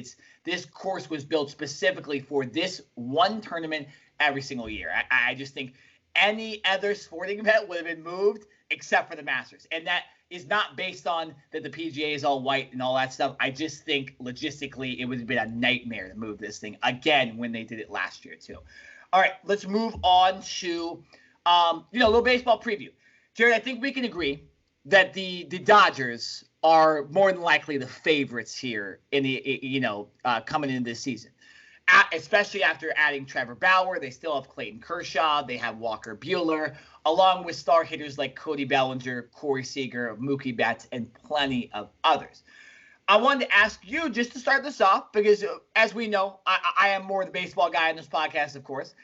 this course was built specifically for this one tournament every single year. I just think any other sporting event would have been moved except for the Masters. And that is not based on that the PGA is all white and all that stuff. I just think logistically it would have been a nightmare to move this thing again when they did it last year too. All right, let's move on to a little baseball preview. Jared, I think we can agree that the Dodgers are more than likely the favorites here in the coming into this season, especially after adding Trevor Bauer. They still have Clayton Kershaw. They have Walker Buehler, along with star hitters like Cody Bellinger, Corey Seager, Mookie Betts, and plenty of others. I wanted to ask you, just to start this off, because as we know, I am more the baseball guy in this podcast, of course.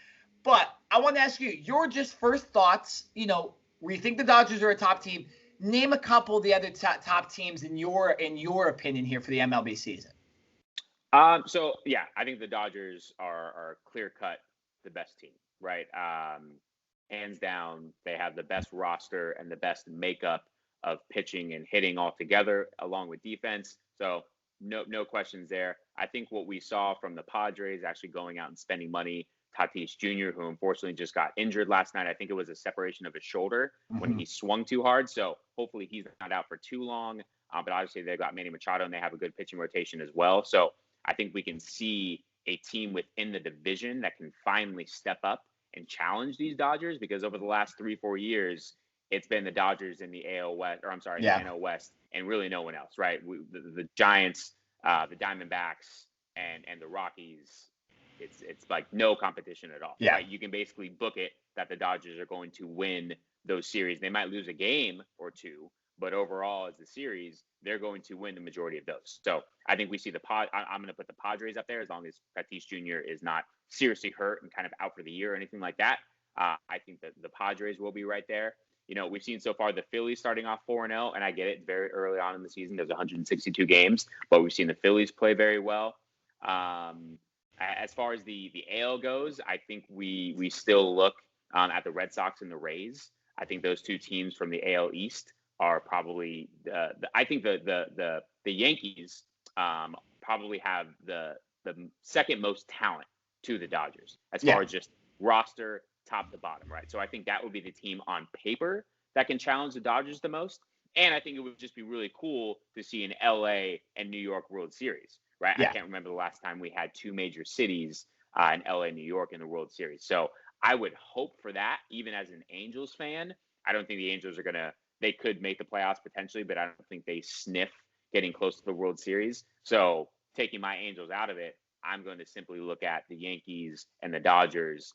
But I want to ask you, your just first thoughts, where you think the Dodgers are a top team. Name a couple of the other top teams in your opinion here for the MLB season. So yeah, I think the Dodgers are clear cut the best team, right? Hands down, they have the best roster and the best makeup of pitching and hitting all together, along with defense. So no questions there. I think what we saw from the Padres actually going out and spending money, Tatis Jr., who unfortunately just got injured last night. I think it was a separation of his shoulder when he swung too hard. So hopefully he's not out for too long. But obviously they've got Manny Machado and they have a good pitching rotation as well. So I think we can see a team within the division that can finally step up and challenge these Dodgers, because over the last 3-4 years, it's been the Dodgers in the AL West, or I'm sorry, the NL West, and really no one else, right? The Giants, the Diamondbacks, and the Rockies, it's like no competition at all. Yeah. Right? You can basically book it that the Dodgers are going to win those series. They might lose a game or two, but overall, as a series, they're going to win the majority of those. So I think we see I'm going to put the Padres up there as long as Tatis Jr. is not seriously hurt and kind of out for the year or anything like that. I think that the Padres will be right there. We've seen so far the Phillies starting off 4-0, and I get it, very early on in the season. There's 162 games, but we've seen the Phillies play very well. As far as the AL goes, I think we still look at the Red Sox and the Rays. I think those two teams from the AL East are probably I think the Yankees probably have the second most talent to the Dodgers as far as just roster top to bottom, right? So I think that would be the team on paper that can challenge the Dodgers the most. And I think it would just be really cool to see an LA and New York World Series, right? Yeah. I can't remember the last time we had two major cities in LA and New York in the World Series. So I would hope for that, even as an Angels fan. I don't think the Angels they could make the playoffs potentially, but I don't think they sniff getting close to the World Series. So taking my Angels out of it, I'm going to simply look at the Yankees and the Dodgers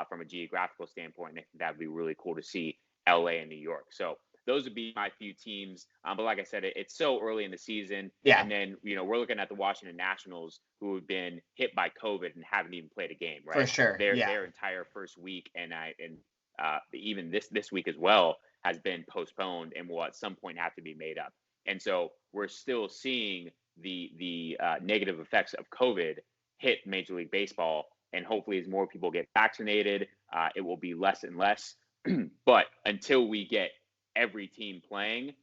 from a geographical standpoint. And I think that would be really cool to see LA and New York. So those would be my few teams. But like I said, it's so early in the season. Yeah. And then, we're looking at the Washington Nationals, who have been hit by COVID and haven't even played a game, right? For sure. Their entire first week and even this week as well has been postponed and will at some point have to be made up. And so we're still seeing the negative effects of COVID hit Major League Baseball. And hopefully as more people get vaccinated, it will be less and less. But until we get every team playing,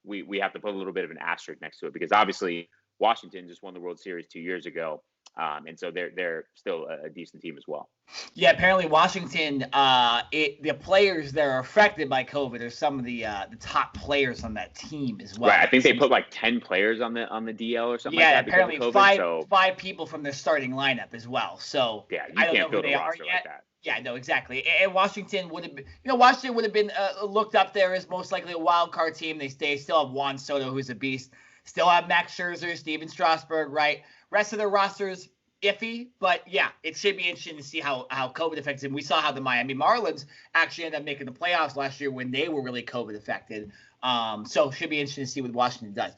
we have to put a little bit of an asterisk next to it, because obviously Washington just won the World Series 2 years ago. And so they're still a decent team as well. Yeah, apparently Washington, the players that are affected by COVID are some of the top players on that team as well. Right, I think they put like 10 players on the DL or something like that. Yeah, apparently COVID, five people from their starting lineup as well. So yeah, you can't fill the roster like that. Yeah, no, exactly. And Washington would have been, looked up there as most likely a wild card team. They still have Juan Soto, who's a beast. Still have Max Scherzer, Steven Strasburg, right? Rest of their rosters iffy, but yeah, it should be interesting to see how COVID affects them. We saw how the Miami Marlins actually ended up making the playoffs last year when they were really COVID affected. So it should be interesting to see what Washington does.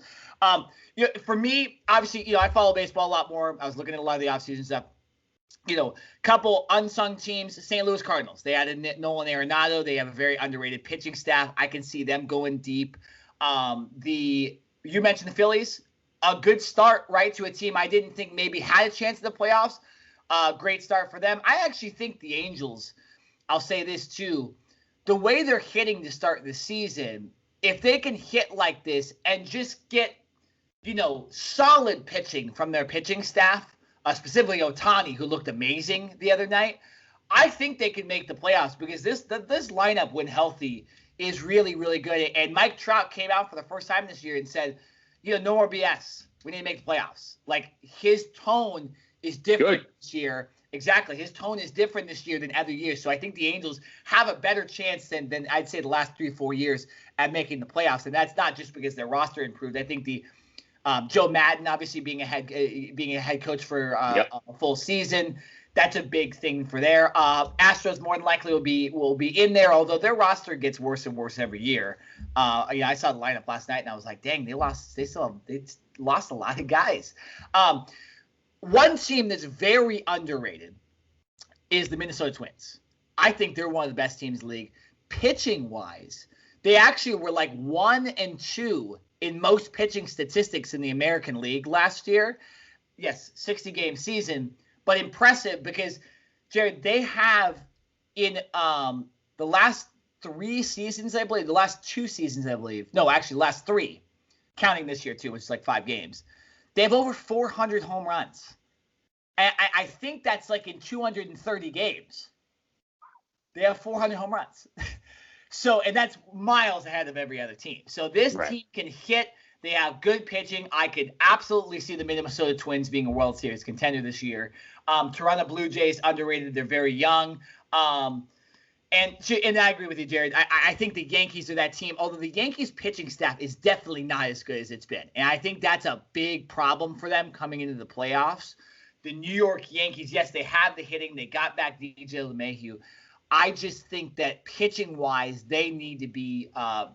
For me, obviously, I follow baseball a lot more. I was looking at a lot of the offseason stuff. Couple unsung teams, St. Louis Cardinals. They added Nolan Arenado. They have a very underrated pitching staff. I can see them going deep. You mentioned the Phillies. A good start, right, to a team I didn't think maybe had a chance in the playoffs. Great start for them. I actually think the Angels, I'll say this too, the way they're hitting to start the season, if they can hit like this and just get, solid pitching from their pitching staff, specifically Ohtani, who looked amazing the other night, I think they can make the playoffs, because this lineup, when healthy, is really, really good. And Mike Trout came out for the first time this year and said, no more BS. We need to make the playoffs. Like, his tone is different this year. Exactly. His tone is different this year than other years. So I think the Angels have a better chance than I'd say the last 3-4 years at making the playoffs. And that's not just because their roster improved. I think the Joe Madden obviously being a head coach for a full season, that's a big thing for there. Astros more than likely will be in there, although their roster gets worse and worse every year. I saw the lineup last night and I was like, dang, they lost a lot of guys. One team that's very underrated is the Minnesota Twins. I think they're one of the best teams in the league. Pitching wise, they actually were like 1-2 in most pitching statistics in the American League last year. Yes, 60-game season, but impressive because, Jared, they have in the last 3 seasons, I believe, the last 2 seasons, I believe. No, actually, last 3, counting this year too, which is like 5 games. They have over 400 home runs. I think that's like in 230 games. They have 400 home runs. So, and that's miles ahead of every other team. So this team can hit. They have good pitching. I could absolutely see the Minnesota Twins being a World Series contender this year. Toronto Blue Jays, underrated. They're very young. And I agree with you, Jared. I think the Yankees are that team, although the Yankees pitching staff is definitely not as good as it's been. And I think that's a big problem for them coming into the playoffs. The New York Yankees, yes, they have the hitting. They got back DJ LeMahieu. I just think that pitching-wise, they need to be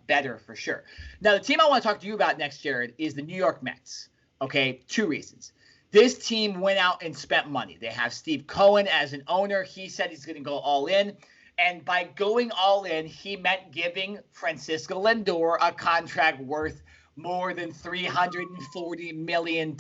better for sure. Now, the team I want to talk to you about next, Jared, is the New York Mets. Okay, 2 reasons. This team went out and spent money. They have Steve Cohen as an owner. He said he's going to go all in. And by going all in, he meant giving Francisco Lindor a contract worth more than $340 million.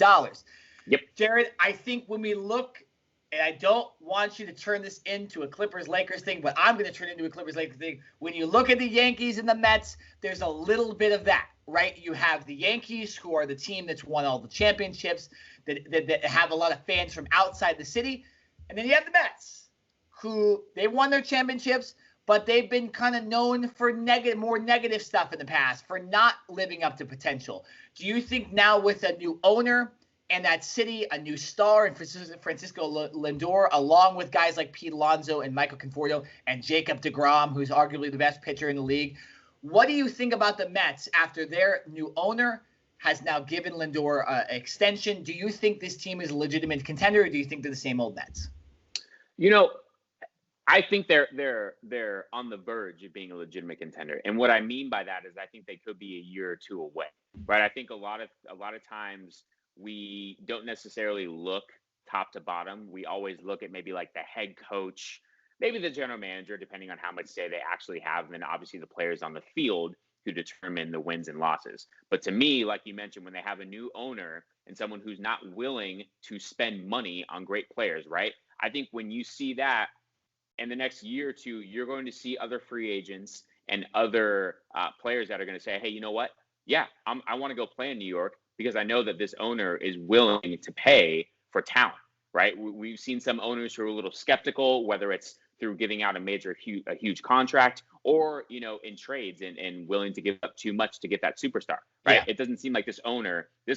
Yep. Jared, I think when we look, and I don't want you to turn this into a Clippers-Lakers thing, but I'm going to turn it into a Clippers-Lakers thing. When you look at the Yankees and the Mets, there's a little bit of that, right? You have the Yankees, who are the team that's won all the championships, that have a lot of fans from outside the city. And then you have the Mets, who they won their championships, but they've been kind of known for more negative stuff in the past, for not living up to potential. Do you think now with a new owner and that city, a new star in Francisco Lindor, along with guys like Pete Alonso and Michael Conforto and Jacob deGrom, who's arguably the best pitcher in the league, what do you think about the Mets after their new owner has now given Lindor an extension? Do you think this team is a legitimate contender, or do you think they're the same old Mets? I think they're on the verge of being a legitimate contender. And what I mean by that is I think they could be a year or 2 away, right? I think a lot of times we don't necessarily look top to bottom. We always look at maybe like the head coach, maybe the general manager, depending on how much say they actually have, and then obviously the players on the field who determine the wins and losses. But to me, like you mentioned, when they have a new owner and someone who's not willing to spend money on great players, right? I think when you see that in the next year or 2, you're going to see other free agents and other players that are going to say, hey, you know what? Yeah, I want to go play in New York because I know that this owner is willing to pay for talent, right? We've seen some owners who are a little skeptical, whether it's through giving out a huge contract or, in trades and willing to give up too much to get that superstar, right? Yeah. It doesn't seem like this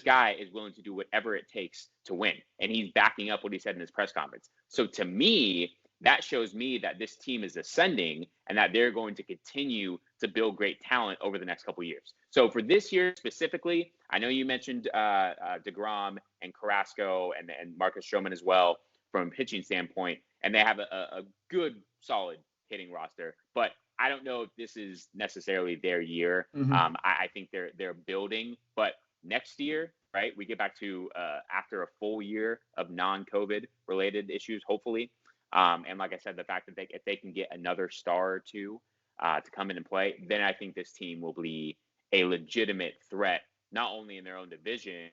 guy is willing to do whatever it takes to win. And he's backing up what he said in his press conference. So to me, that shows me that this team is ascending and that they're going to continue to build great talent over the next couple of years. So for this year specifically, I know you mentioned deGrom and Carrasco and Marcus Stroman as well from a pitching standpoint, and they have a good, solid hitting roster. But I don't know if this is necessarily their year. Mm-hmm. I think they're building, but next year, right, we get back to after a full year of non-COVID related issues, hopefully. And like I said, the fact that if they can get another star or 2 to come in and play, then I think this team will be a legitimate threat, not only in their own division,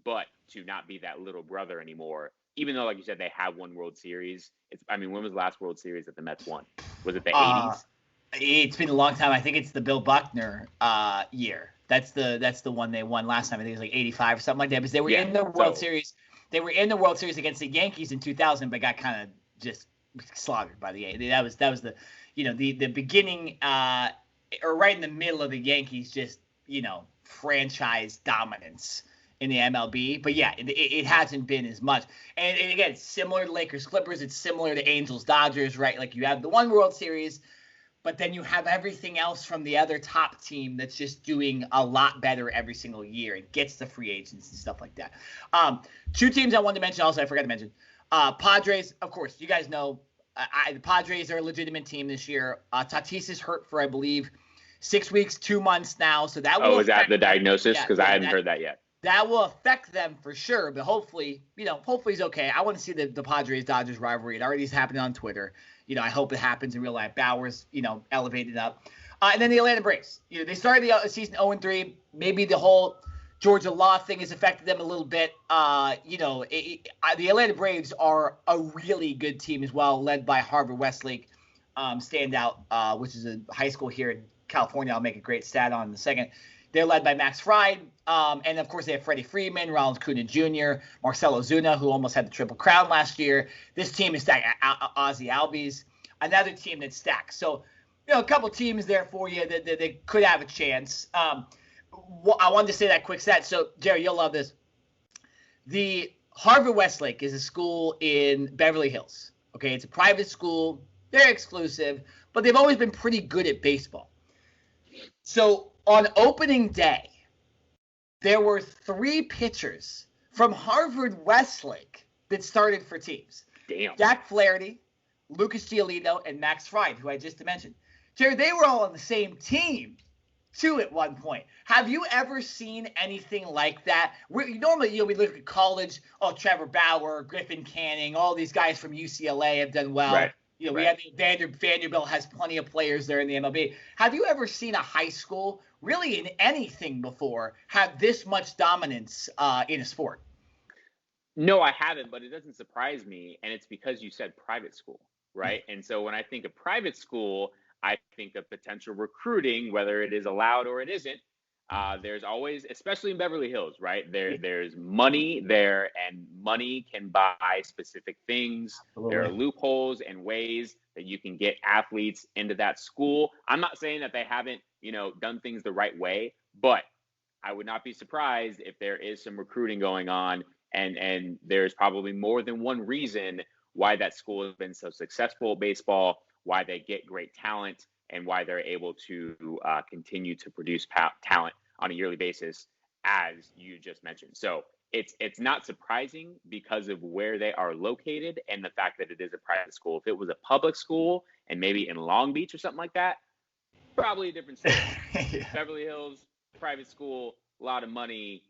but to not be that little brother anymore. Even though, like you said, they have won World Series. When was the last World Series that the Mets won? Was it the 80s? It's been a long time. I think it's the Bill Buckner year. That's the one they won last time. I think it was like 85 or something like that. Because they were in the World Series. They were in the World Series against the Yankees in 2000, but got kind of just slaughtered by the Yankees. That was the the beginning or right in the middle of the Yankees just franchise dominance in the MLB. But yeah, it hasn't been as much. And again, it's similar to Lakers Clippers. It's similar to Angels Dodgers, right? Like you have the one World Series, but then you have everything else from the other top team that's just doing a lot better every single year. It gets the free agents and stuff like that. Two teams I wanted to mention also, I forgot to mention. Padres, of course, you guys know the Padres are a legitimate team this year. Tatis is hurt for, I believe, 6 weeks, 2 months now. So that will is that the diagnosis? Because I haven't heard that yet. That will affect them for sure, but hopefully he's okay. I want to see the Padres-Dodgers rivalry. It already is happening on Twitter. I hope it happens in real life. Bauer's, elevated up. And then the Atlanta Braves. They started the season 0-3. Maybe the whole Georgia law thing has affected them a little bit. The Atlanta Braves are a really good team as well, led by Harvard-Westlake standout, which is a high school here in California. I'll make a great stat on in a second. They're led by Max Fried, and of course they have Freddie Freeman, Ronald Acuna Jr., Marcelo Zuna, who almost had the Triple Crown last year. This team is stacked. Ozzie Albies, another team that's stacked. So, a couple teams there for you that could have a chance. I wanted to say that quick stat. So, Jerry, you'll love this. The Harvard Westlake is a school in Beverly Hills. Okay, it's a private school. They're exclusive, but they've always been pretty good at baseball. So, on opening day, there were 3 pitchers from Harvard Westlake that started for teams. Damn. Jack Flaherty, Lucas Giolito, and Max Fried, who I just mentioned. Jerry, they were all on the same team, too, at one point. Have you ever seen anything like that? Normally, we look at college, Trevor Bauer, Griffin Canning, all these guys from UCLA have done well. Right. We have Vanderbilt has plenty of players there in the MLB. Have you ever seen a high school, really in anything before, have this much dominance in a sport? No, I haven't, but it doesn't surprise me, and it's because you said private school, right? And so when I think of private school, I think of potential recruiting, whether it is allowed or it isn't. There's always, especially in Beverly Hills, right? There's money there, and money can buy specific things. Absolutely. There are loopholes and ways that you can get athletes into that school. I'm not saying that they haven't, done things the right way, but I would not be surprised if there is some recruiting going on, and there's probably more than one reason why that school has been so successful at baseball, why they get great talent, and why they're able to continue to produce talent on a yearly basis, as you just mentioned. So it's not surprising because of where they are located and the fact that it is a private school. If it was a public school and maybe in Long Beach or something like that, probably a different story. Yeah. Beverly Hills, private school, a lot of money.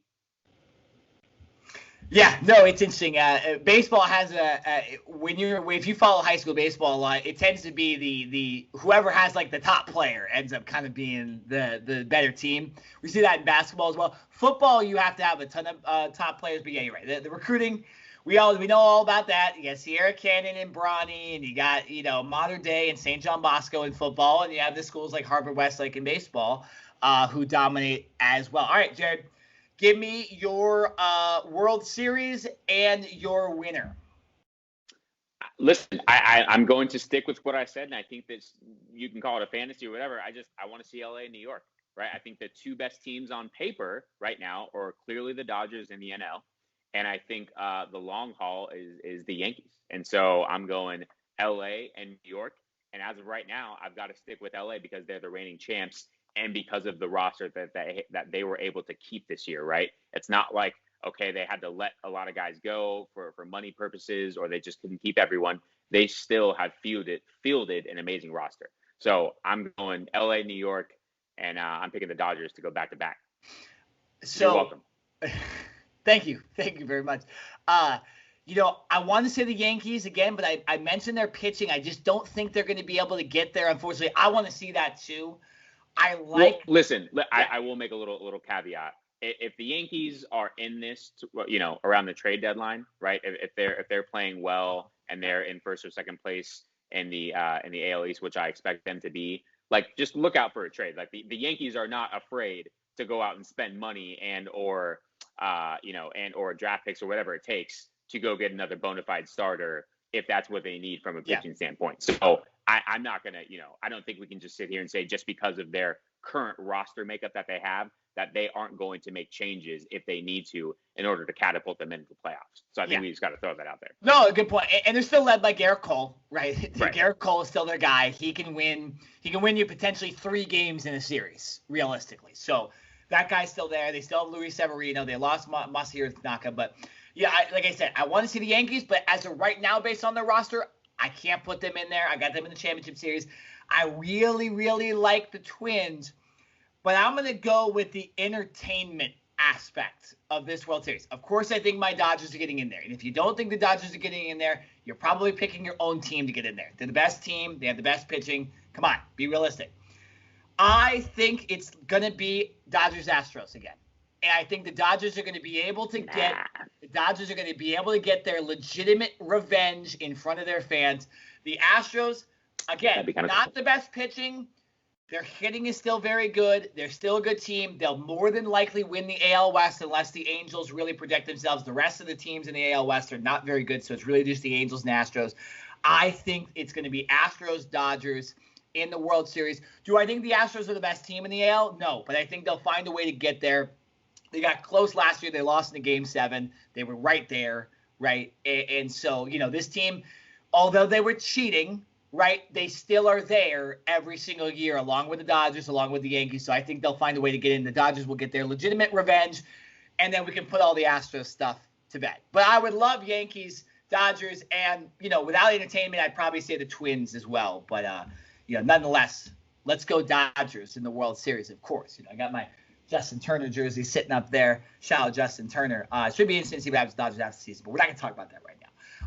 Yeah, no, it's interesting. Baseball has if you follow high school baseball a lot, it tends to be the whoever has like the top player ends up kind of being the better team. We see that in basketball as well. Football, you have to have a ton of top players, but yeah, you're right. The recruiting, we know all about that. You got Sierra Canyon and Bronny, and you got Modern Day and St. John Bosco in football, and you have the schools like Harvard Westlake in baseball who dominate as well. All right, Jared. Give me your World Series and your winner. Listen, I'm going to stick with what I said, and I think that you can call it a fantasy or whatever. I want to see LA and New York, right? I think the two best teams on paper right now are clearly the Dodgers and the NL, and I think the long haul is the Yankees. And so I'm going LA and New York, and as of right now, I've got to stick with LA because they're the reigning champs. And because of the roster that they were able to keep this year, right? It's not like, okay, they had to let a lot of guys go for money purposes, or they just couldn't keep everyone. They still have fielded an amazing roster. So I'm going LA, New York, and I'm picking the Dodgers to go back to back. So, you're welcome. Thank you very much. I want to say the Yankees again, but I mentioned their pitching. I just don't think they're going to be able to get there. Unfortunately, I want to see that too. Listen, I will make a little caveat. If the Yankees are in this, around the trade deadline, right? If they're playing well and they're in first or second place in the AL East, which I expect them to be, like, just look out for a trade. Like the Yankees are not afraid to go out and spend money or draft picks or whatever it takes to go get another bona fide starter if that's what they need from a pitching standpoint. So I'm not going to, I don't think we can just sit here and say just because of their current roster makeup that they have, that they aren't going to make changes if they need to in order to catapult them into the playoffs. So I think we just got to throw that out there. No, good point. And they're still led by Garrett Cole, right? Right. Garrett Cole is still their guy. He can win you potentially 3 games in a series, realistically. So that guy's still there. They still have Luis Severino. They lost Masahiro Tanaka. But, yeah, like I said, I want to see the Yankees. But as of right now, based on their roster, I can't put them in there. I got them in the championship series. I really, really like the Twins. But I'm going to go with the entertainment aspect of this World Series. Of course, I think my Dodgers are getting in there. And if you don't think the Dodgers are getting in there, you're probably picking your own team to get in there. They're the best team. They have the best pitching. Come on, be realistic. I think it's going to be Dodgers-Astros again. And I think the Dodgers are going to be able to get their legitimate revenge in front of their fans. The Astros, again, not the best pitching. Their hitting is still very good. They're still a good team. They'll more than likely win the AL West unless the Angels really project themselves. The rest of the teams in the AL West are not very good, so it's really just the Angels and Astros. I think it's going to be Astros, Dodgers in the World Series. Do I think the Astros are the best team in the AL? No, but I think they'll find a way to get there. They got close last year. They lost in the Game 7. They were right there, right? And so, this team, although they were cheating, right, they still are there every single year, along with the Dodgers, along with the Yankees. So I think they'll find a way to get in. The Dodgers will get their legitimate revenge, and then we can put all the Astros stuff to bed. But I would love Yankees, Dodgers, and, without entertainment, I'd probably say the Twins as well. But, nonetheless, let's go Dodgers in the World Series, of course. I got my Justin Turner jersey sitting up there. Shout out Justin Turner. It should be interesting to see what happens to Dodgers after the season, but we're not going to talk about that right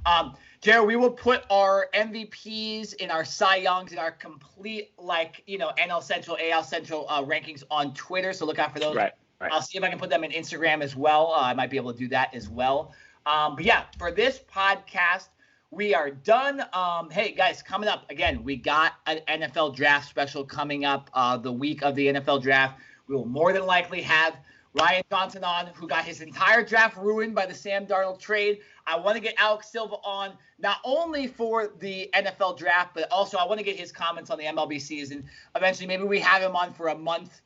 now. Jared, we will put our MVPs and our Cy Youngs and our complete, NL Central, AL Central rankings on Twitter, so look out for those. Right. I'll see if I can put them in Instagram as well. I might be able to do that as well. But yeah, for this podcast, we are done. Hey, guys, coming up, again, we got an NFL draft special coming up the week of the NFL draft. We will more than likely have Ryan Johnson on, who got his entire draft ruined by the Sam Darnold trade. I want to get Alex Silva on, not only for the NFL draft, but also I want to get his comments on the MLB season. Eventually, maybe we have him on for a month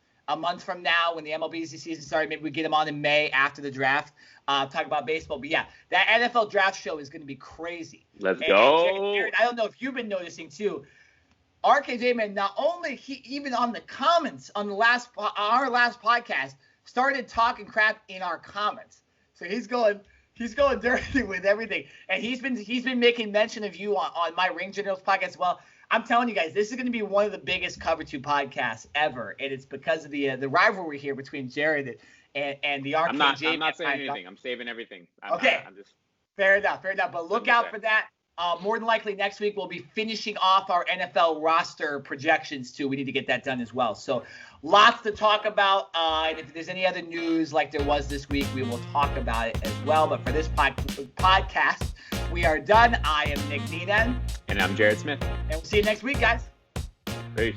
from now when the MLB season started. Maybe we get him on in May after the draft, talk about baseball. But yeah, that NFL draft show is going to be crazy. Let's go. Jared, I don't know if you've been noticing too. RKJ, man, not only even on the comments on our last podcast, started talking crap in our comments. So he's going dirty with everything. And he's been making mention of you on my Ring Generals podcast as well. I'm telling you guys, this is going to be one of the biggest Cover 2 podcasts ever. And it's because of the rivalry here between Jared and the RKJ. I'm not saying anything. I'm saving everything. Fair enough. But look out for that. More than likely next week we'll be finishing off our NFL roster projections too. We need to get that done as well. So lots to talk about. And if there's any other news like there was this week, we will talk about it as well. But for this podcast, we are done. I am Nick Nenad. And I'm Jared Smith. And we'll see you next week, guys. Peace.